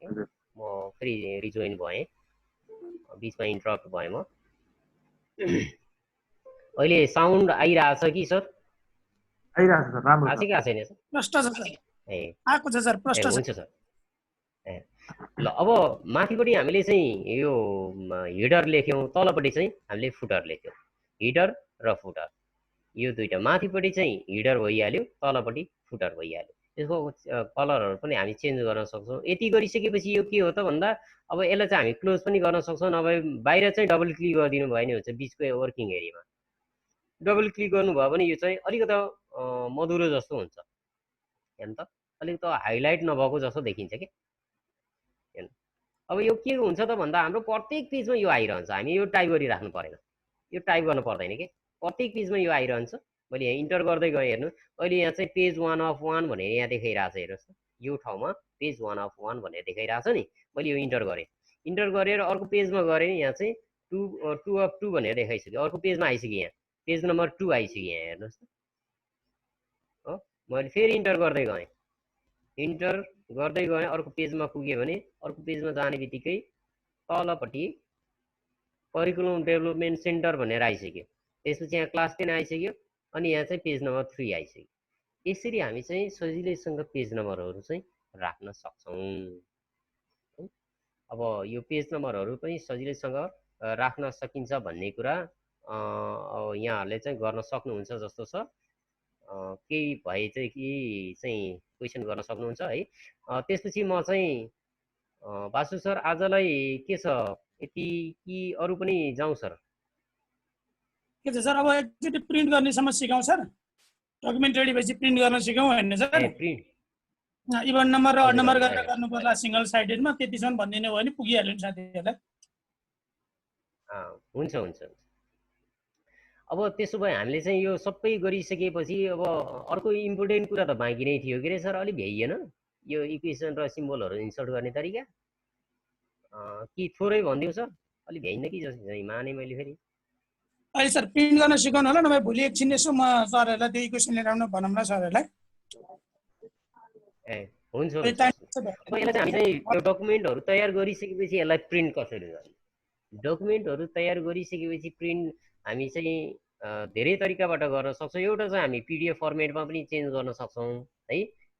हजुर। म फेरि रिजोइन भएँ, बिचमा इन्टरप्ट भएँ म। अहिले साउन्ड आइरहेछ कि सर? आइरहेको छ सर, राम्रो छ। आएको कि आएको छैन सर? प्रष्ट छ सर, ए आएको छ सर, प्रष्ट छ। हुन्छ सर। ल अब माथिपट्टि हामीले चाहिँ यो हिडर लेख्यौँ, तलपट्टि चाहिँ हामीले फुटर लेख्यौँ। हिडर र फुटर यो दुईटा, माथिपट्टि चाहिँ हिडर भइहाल्यो, तलपट्टि फुटर भइहाल्यो। त्यसको कलरहरू पनि हामी चेन्ज गर्न सक्छौँ। यति गरिसकेपछि यो के हो त भन्दा अब यसलाई चाहिँ हामी क्लोज पनि गर्न सक्छौँ, नभए बाहिर चाहिँ डबल क्लिक गरिदिनु भयो भने हुन्छ बिचको वर्किङ एरियामा। डबल क्लिक गर्नुभयो भने यो चाहिँ अलिकति मधुरो जस्तो हुन्छ, हेर्नु त अलिकति हाइलाइट नभएको जस्तो देखिन्छ कि। हेर्नु अब यो के हुन्छ त भन्दा हाम्रो प्रत्येक पेजमा यो आइरहन्छ, हामी यो टाइप गरिराख्नु परेन, यो टाइप गर्नु पर्दैन कि, प्रत्येक पेजमा यो आइरहन्छ। मैले यहाँ इन्टर गर्दै गएँ, हेर्नु अहिले यहाँ चाहिँ पेज 1 of 1 भनेर यहाँ देखाइरहेछ, हेर्नुहोस् त यो ठाउँमा पेज 1 of 1 भनेर देखाइरहेछ नि। मैले यो इन्टर गरेँ, इन्टर गरेर अर्को पेजमा गरेँ, यहाँ चाहिँ 2 of 2 भनेर देखाइसक्यो, अर्को पेजमा आइसक्यो, यहाँ पेज नम्बर 2 आइसक्यो यहाँ, हेर्नुहोस् त हो। मैले फेरि इन्टर गर्दै गएँ, इन्टर गर्दै गएँ, अर्को पेजमा पुगेँ भने अर्को पेजमा जाने बित्तिकै तलपट्टि करिकुलम डेभलपमेन्ट सेन्टर भनेर आइसक्यो, त्यसपछि यहाँ क्लास 10 आइसक्यो, अनि यहाँ चाहिँ पेज नम्बर 3 आइसक्यो। यसरी हामी चाहिँ सजिलैसँग पेज नम्बरहरू चाहिँ राख्न सक्छौँ। अब यो पेज नम्बरहरू पनि सजिलैसँग राख्न सकिन्छ भन्ने कुरा यहाँहरूले चाहिँ गर्न सक्नुहुन्छ जस्तो छ। केही भए चाहिँ केही चाहिँ क्वेसन गर्न सक्नुहुन्छ है। त्यसपछि म चाहिँ बासु सर आजलाई के छ यति कि अरू पनि जाउँ सर? के छ सर, अब एकचोटि प्रिन्ट गर्नेसम्म सिकाउँ सर, डकुमेन्ट रेडी भएपछि प्रिन्ट गर्न सिकाउँ होइन सर? प्रिन्ट इभन नम्बर र अड नम्बर गरेर गर्नु पर्ला सिंगल साइडेडमा, त्यतिसम्म भनिदिनु भयो भने पुगिहाल्यो नि साथीहरूलाई। हुन्छ हुन्छ। अब त्यसो भए हामीले चाहिँ यो सबै गरिसकेपछि अब अर्को इम्पोर्टेन्ट कुरा त बाँकी नै थियो के अरे सर, अलिक भ्याइएन यो इक्वेसन र सिम्बलहरू इन्सर्ट गर्ने तरिका? कि थोरै भनिदिउँ सर, अलिक भ्याइन कि जस्तो चाहिँ माने मैले फेरि। अहिले सर प्रिन्ट गर्न सिकाउनु होला, नभए भोलि एकछिन यसो म सरहरूलाई त्यो इक्वेसन लिएर आउनु भनौँ न सरहरूलाई। ए हुन्छ हुन्छ। अब यसलाई चाहिँ हामी चाहिँ त्यो डकुमेन्टहरू तयार गरिसकेपछि यसलाई प्रिन्ट कसरी गर्ने? डकुमेन्टहरू तयार गरिसकेपछि प्रिन्ट हामी चाहिँ धेरै तरिकाबाट गर्न सक्छौँ। एउटा चाहिँ हामी पिडिएफ फर्मेटमा पनि चेन्ज गर्न सक्छौँ है।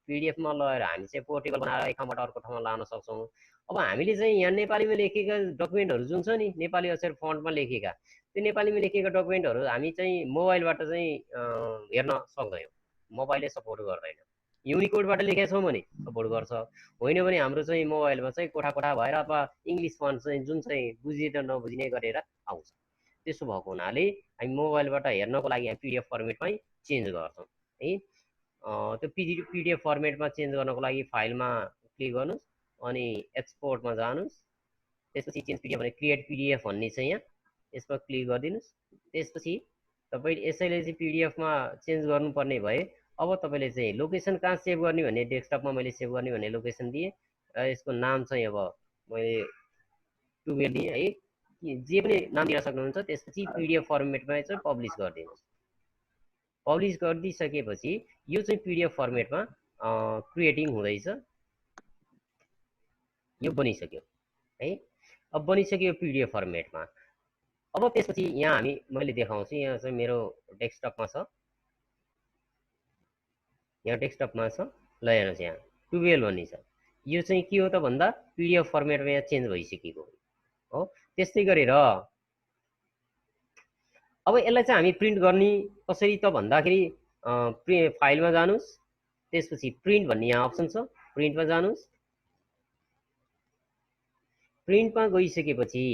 पिडिएफमा लगेर हामी चाहिँ पोर्टेबल बनाएर एक ठाउँबाट अर्को ठाउँमा लान सक्छौँ। अब हामीले चाहिँ यहाँ नेपालीमा लेखेका डकुमेन्टहरू जुन छ नि, नेपाली अक्षर फन्टमा लेखेका, त्यो नेपालीमा लेखेका डकुमेन्टहरू हामी चाहिँ मोबाइलबाट चाहिँ हेर्न सक्दैनौँ, मोबाइलले सपोर्ट गर्दैन। युनिकोडबाट लेखेका छौँ भने सपोर्ट गर्छ, होइन भने हाम्रो चाहिँ मोबाइलमा चाहिँ कोठा कोठा भएर अथवा इङ्ग्लिस फन्ट चाहिँ जुन चाहिँ बुझिने नबुझिने गरेर आउँछ। त्यसो भएको हुनाले हामी मोबाइलबाट हेर्नको लागि हामी पिडिएफ फर्मेटमै चेन्ज गर्छौँ है। त्यो पिडिएफ फर्मेटमा चेन्ज गर्नको लागि फाइलमा क्लिक गर्नुहोस्, अनि एक्सपोर्टमा जानुहोस्, त्यसपछि चेन्ज पिडिएफ भने क्रिएट पिडिएफ भन्ने छ यहाँ, यसमा क्लिक गरिदिनुहोस्। त्यसपछि तपाईँले यसैले चाहिँ पिडिएफमा चेन्ज गर्नुपर्ने भए अब तपाईँले चाहिँ लोकेसन कहाँ सेभ गर्ने भन्ने, डेस्कटपमा मैले सेभ गर्ने भन्ने लोकेसन दिएँ। यसको नाम चाहिँ अब मैले टुवेल दिएँ है, जे पनि नाम दिन सक्नुहुन्छ। त्यसपछि पिडिएफ फर्मेटमा चाहिँ पब्लिस गरिदिनुहोस्। पब्लिस गरिदिइसकेपछि यो चाहिँ पिडिएफ फर्मेटमा क्रिएटिङ हुँदैछ, यो बनिसक्यो है। अब बनिसक्यो पिडिएफ फर्मेटमा। अब त्यसपछि यहाँ हामी मैले देखाउँछु, यहाँ चाहिँ मेरो डेस्कटपमा छ, यहाँ डेस्कटपमा छ। ल हेर्नुहोस् यहाँ 12 भन्ने छ, यो चाहिँ के हो त भन्दा पिडिएफ फर्मेटमा यहाँ चेन्ज भइसकेको हो। त्यस्तै गरेर अब यसलाई चाहिँ हामी प्रिन्ट गर्ने कसरी त भन्दाखेरि फाइलमा जानुहोस्, त्यसपछि प्रिन्ट भन्ने यहाँ अप्सन छ, प्रिन्टमा जानुहोस्। प्रिन्टमा गइसकेपछि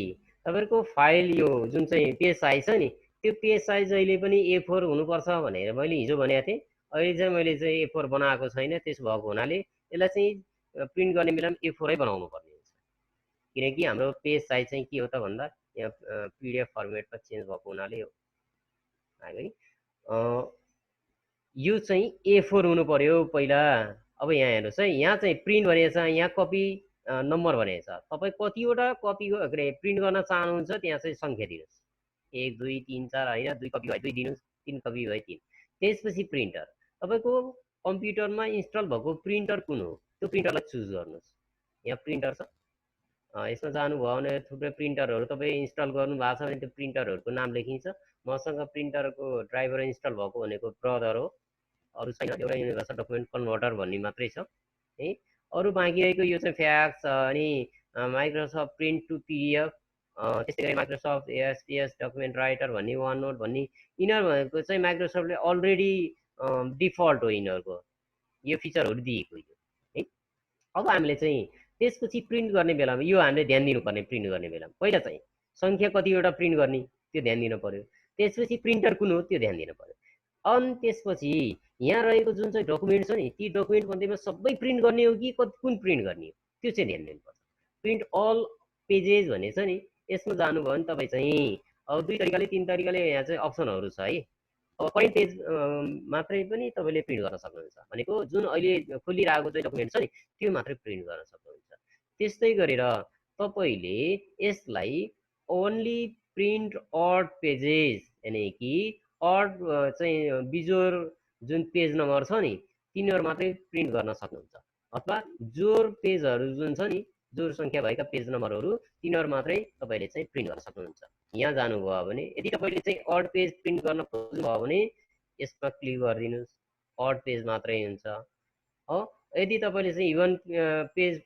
तपाईँको फाइल यो जुन चाहिँ पेज साइज छ नि, त्यो पेज साइज अहिले पनि A4 हुनुपर्छ भनेर मैले हिजो भनेको थिएँ। अहिले चाहिँ मैले चाहिँ A4 बनाएको छैन, त्यसो भएको हुनाले यसलाई चाहिँ प्रिन्ट गर्ने बेलामा A4 बनाउनु पर्ने हुन्छ, किनकि हाम्रो पेज साइज चाहिँ के हो त भन्दा यहाँ पिडिएफ फर्मेटमा चेन्ज भएको हुनाले आयो है। यो चाहिँ A4 हुनु पर्यो पहिला। अब यहाँ हेर्नुहोस् है, यहाँ चाहिँ प्रिन्ट भनेको छ, यहाँ कपी नम्बर भनेको छ। तपाईँ कतिवटा कपी के अरे प्रिन्ट गर्न चाहनुहुन्छ त्यहाँ चाहिँ सङ्ख्या दिनुहोस्, 1 2 3 4 होइन, 2 कपी भए 2 दिनुहोस्, 3 कपी भए 3। त्यसपछि प्रिन्टर, तपाईँको कम्प्युटरमा इन्स्टल भएको प्रिन्टर कुन हो त्यो प्रिन्टरलाई चुज गर्नुहोस्। यहाँ प्रिन्टर छ, यसमा जानुभयो भने थुप्रै प्रिन्टरहरू तपाईँ इन्स्टल गर्नु भएको छ भने त्यो प्रिन्टरहरूको नाम लेखिन्छ। मसँग प्रिन्टरको ड्राइभर इन्स्टल भएको भनेको ब्रदर हो, अरू छैन, एउटा युनिभर्सल डकुमेन्ट कन्भर्टर भन्ने मात्रै छ है। अरू बाँकी रहेको यो चाहिँ फ्याक्स अनि माइक्रोसफ्ट प्रिन्ट टु पिडिएफ, त्यस्तै गरी माइक्रोसफ्ट एएसपिएस डकुमेन्ट राइटर भन्ने, वान नोट भन्ने, यिनीहरूको चाहिँ माइक्रोसफ्टले अलरेडी डिफल्ट हो यिनीहरूको, यो फिचरहरू दिएको यो है। अब हामीले चाहिँ त्यसपछि प्रिन्ट गर्ने बेलामा यो हामीले ध्यान दिनुपर्ने, प्रिन्ट गर्ने बेलामा पहिला चाहिँ सङ्ख्या कतिवटा प्रिन्ट गर्ने त्यो ध्यान दिनु पर्यो, त्यसपछि प्रिन्टर कुन हो त्यो ध्यान दिनु पर्यो। अनि त्यसपछि यहाँ रहेको जुन चाहिँ डकुमेन्ट छ नि ती डकुमेन्ट मध्येमा सबै प्रिन्ट गर्ने हो कि कुन प्रिन्ट गर्ने हो त्यो चाहिँ ध्यान दिनुपर्छ। प्रिन्ट अल पेजेस भन्ने छ नि, यसमा जानुभयो भने तपाईँ चाहिँ अब 2 तरिकाले 3 तरिकाले यहाँ चाहिँ अप्सनहरू छ है। अब करेन्ट पेज मात्रै पनि तपाईँले प्रिन्ट गर्न सक्नुहुन्छ, भनेको जुन अहिले खोलिरहेको चाहिँ डकुमेन्ट छ नि त्यो मात्रै प्रिन्ट गर्न सक्नुहुन्छ। त्यस्तै गरेर तपाईँले यसलाई ओन्ली प्रिन्ट अड पेजेस, यानि कि अड चाहिँ बिजोर जुन पेज नम्बर छ नि तिनीहरू मात्रै प्रिन्ट गर्न सक्नुहुन्छ, अथवा जोर पेजहरू जुन छ नि जोर सङ्ख्या भएका पेज नम्बरहरू तिनीहरू मात्रै तपाईँले चाहिँ प्रिन्ट गर्न सक्नुहुन्छ। यहाँ जानुभयो भने यदि तपाईँले चाहिँ अड पेज प्रिन्ट गर्न खोज्नुभयो भने यसमा क्लिक गरिदिनुहोस्, अड पेज मात्रै हुन्छ हो। यदि तपाईँले चाहिँ इभन पेज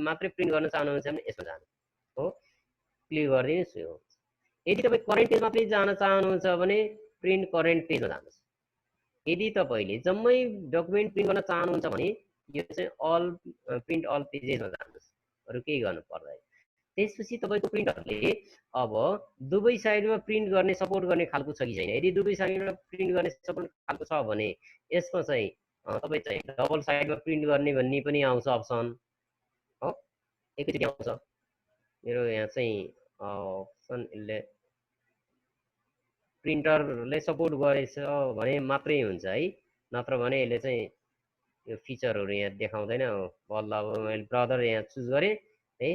मात्रै प्रिन्ट गर्न चाहनुहुन्छ भने यसमा जानु हो, क्लिक गरिदिनुहोस् यो। यदि तपाईँ करेन्ट पेज मात्रै जान चाहनुहुन्छ भने प्रिन्ट करेन्ट पेजमा जानुहोस्। यदि तपाईँले जम्मै डकुमेन्ट प्रिन्ट गर्न चाहनुहुन्छ भने यो चाहिँ अल प्रिन्ट अल पेजेसमा जानुहोस्, अरू केही गर्नु पर्दैन। त्यसपछि तपाईँको प्रिन्टरले अब दुवै साइडमा प्रिन्ट गर्ने सपोर्ट गर्ने खालको छ कि छैन। यदि दुवै साइडमा प्रिन्ट गर्ने सपोर्ट खालको छ भने यसमा चाहिँ तपाईँ चाहिँ डबल साइडमा प्रिन्ट गर्ने भन्ने पनि आउँछ अप्सन हो, एकैचोटि आउँछ। मेरो यहाँ चाहिँ अप्सन यसले प्रिन्टरले सपोर्ट गरेछ भने मात्रै हुन्छ है, नत्र भने यसले चाहिँ यो फिचरहरू यहाँ देखाउँदैन। बल्ल अब मैले ब्रदर यहाँ चुज गरेँ है,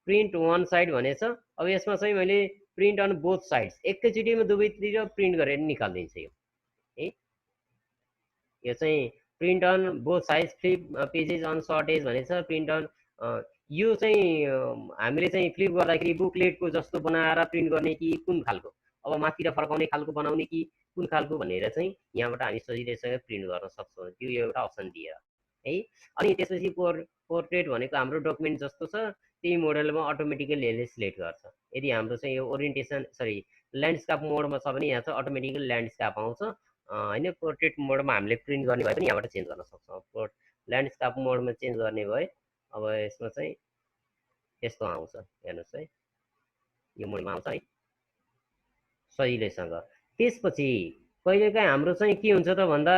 प्रिन्ट वान साइड भनेछ। अब यसमा चाहिँ मैले प्रिन्ट अन बोथ साइड्स, एकैचोटिमा दुवैतिर प्रिन्ट गरेर निकालिदिन्छ यो है। यो चाहिँ print on both sides flip pages on short edge भनेछ। प्रिन्ट अन यो चाहिँ हामीले चाहिँ फ्लिप गर्दाखेरि बुकलेटको जस्तो बनाएर प्रिन्ट गर्ने कि कुन खालको, अब माथितिर फर्काउने खालको बनाउने कि कुन खालको भनेर चाहिँ यहाँबाट हामी सजिलैसँग प्रिन्ट गर्न सक्छौँ, त्यो एउटा अप्सन दिएर है। अनि त्यसपछि पोर्ट्रेट भनेको हाम्रो डकुमेन्ट जस्तो छ त्यही मोडलमा अटोमेटिकली यसले सिलेक्ट गर्छ। यदि हाम्रो चाहिँ यो ओरिएन्टेसन ल्यान्डस्केप मोडमा छ भने यहाँ चाहिँ अटोमेटिकली ल्यान्डस्केप आउँछ होइन। पोर्ट्रेट मोडमा हामीले प्रिन्ट गर्ने भए पनि यहाँबाट चेन्ज गर्न सक्छौँ। ल्यान्डस्केप मोडमा चेन्ज गर्ने भए अब यसमा चाहिँ यस्तो आउँछ, हेर्नुहोस् है, यो मोडमा आउँछ है सजिलैसँग। त्यसपछि कहिलेकाहीँ हाम्रो चाहिँ के हुन्छ त भन्दा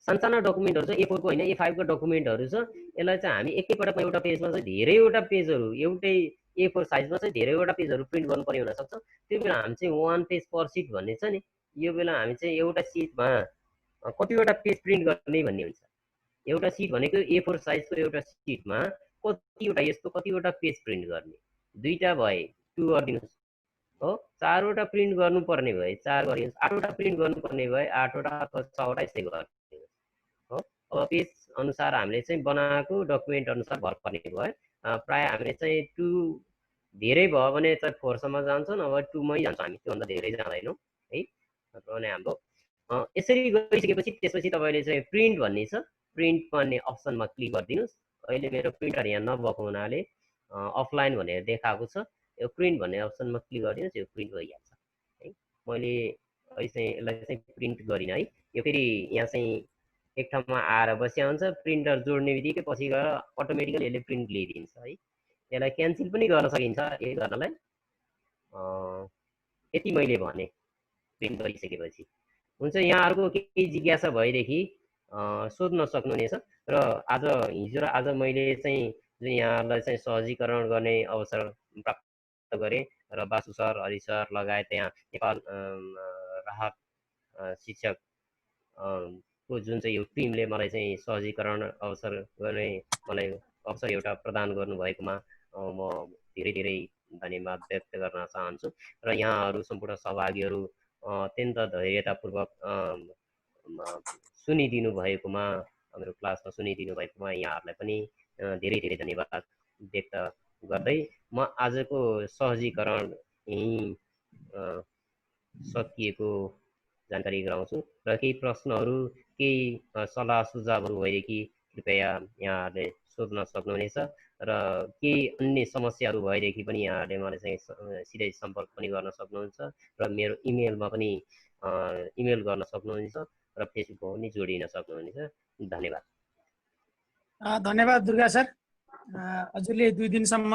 सानसाना डकुमेन्टहरू छ, A4 को होइन A5 को डकुमेन्टहरू छ, यसलाई चाहिँ हामी एकैपटक एउटा पेजमा चाहिँ धेरैवटा पेजहरू एउटै A4 साइजमा चाहिँ धेरैवटा पेजहरू प्रिन्ट गर्नुपर्ने हुनसक्छ। त्यो बेला हामी चाहिँ 1 पेज पर सिट भन्ने छ नि, यो बेला हामी चाहिँ एउटा सिटमा कतिवटा पेज प्रिन्ट गर्ने भन्ने हुन्छ। एउटा सिट भनेको A4 साइजको एउटा सिटमा कतिवटा यस्तो कतिवटा पेज प्रिन्ट गर्ने, 2टा भए 2 गरिदिनुहोस् हो। 4वटा प्रिन्ट गर्नुपर्ने भए 4 गरिदिनुहोस्, 8वटा प्रिन्ट गर्नुपर्ने भए 8वटा अथवा 6वटा यस्तै गरिदिनुहोस् हो। अब पेज अनुसार हामीले चाहिँ बनाएको डकुमेन्ट अनुसार भर पर्ने भयो। प्रायः हामीले चाहिँ 2 धेरै भयो भने चाहिँ 4 सम्म जान्छौँ, नभए 2 मै जान्छौँ हामी, त्योभन्दा धेरै जाँदैनौँ है। भने हाम्रो यसरी गरिसकेपछि त्यसपछि तपाईँले चाहिँ प्रिन्ट भन्ने छ, प्रिन्ट भन्ने अप्सनमा क्लिक गरिदिनुहोस्। अहिले मेरो प्रिन्टर यहाँ नभएको हुनाले अफलाइन भनेर देखाएको छ, यो प्रिन्ट भन्ने अप्सनमा क्लिक गरिदिनुहोस्, यो प्रिन्ट भइहाल्छ है। मैले अहिले चाहिँ यसलाई चाहिँ प्रिन्ट गरिनँ है। यो फेरि यहाँ चाहिँ एक ठाउँमा आएर बसिया हुन्छ, प्रिन्टर जोड्ने बित्तिकै पछि गएर अटोमेटिकली यसले प्रिन्ट लिइदिन्छ है। यसलाई क्यान्सल पनि गर्न सकिन्छ, यही गर्नलाई यति मैले भने प्रिन्ट गरिसकेपछि हुन्छ। यहाँहरूको केही जिज्ञासा भएदेखि सोध्न सक्नुहुनेछ। र आज हिजो र आज मैले चाहिँ जुन यहाँहरूलाई चाहिँ सहजीकरण गर्ने अवसर प्राप्त गरेँ र बासु सर, हरि सर लगायत यहाँ नेपाल राहत शिक्षक को जुन चाहिँ यो टिमले मलाई चाहिँ सहजीकरण अवसर गर्ने मलाई अवसर एउटा प्रदान गर्नुभएकोमा म धेरै धेरै धन्यवाद व्यक्त गर्न चाहन्छु। र यहाँहरू सम्पूर्ण सहभागीहरू अत्यन्त धैर्यतापूर्वक सुनिदिनु भएकोमा, मेरो क्लासमा सुनिदिनु भएकोमा यहाँहरूलाई पनि धेरै धेरै धन्यवाद व्यक्त गर्दै म आजको सहजीकरण यहीँ सकिएको जानकारी गराउँछु र केही प्रश्नहरू केही सल्लाह सुझावहरू भएदेखि कृपया यहाँहरूले सोध्न सक्नुहुनेछ र केही अन्य समस्याहरू भएदेखि पनि यहाँहरूले मलाई सिधै सम्पर्क पनि गर्न सक्नुहुन्छ र मेरो इमेलमा पनि इमेल गर्न सक्नुहुन्छ र फेसबुकमा पनि जोडिन सक्नुहुनेछ। धन्यवाद। धन्यवाद दुर्गा सर। हजुरले 2 दिनसम्म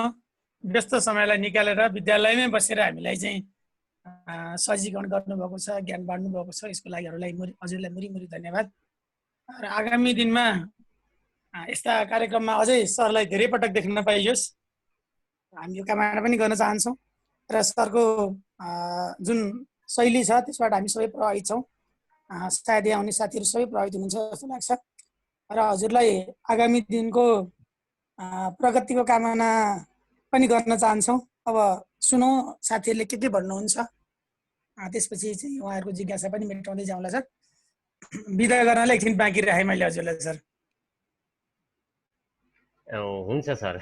व्यस्त समयलाई निकालेर विद्यालयमै बसेर हामीलाई चाहिँ सजीकरण गर्नुभएको छ, ज्ञान बाँड्नु भएको छ, यसको लागि हजुरलाई मुरी धन्यवाद। र आगामी दिनमा यस्ता कार्यक्रममा अझै सरलाई धेरै पटक देख्न पाइयोस्, हामी यो कामना पनि गर्न चाहन्छौँ र सरको जुन शैली छ त्यसबाट हामी सबै प्रभावित छौँ। सायद यहाँ आउने साथीहरू सबै प्रभावित हुनुहुन्छ जस्तो लाग्छ र हजुरलाई आगामी दिनको प्रगतिको कामना पनि गर्न चाहन्छौँ। अब सुनौ साथीहरूले के भन्नुहुन्छ, त्यसपछि चाहिँ उहाँहरूको जिज्ञासा पनि मेटाउँदै जाउँला सर। बिदा गर्नलाई एकछिन बाँकी राखेँ मैले हजुरलाई सर। हुन्छ सर।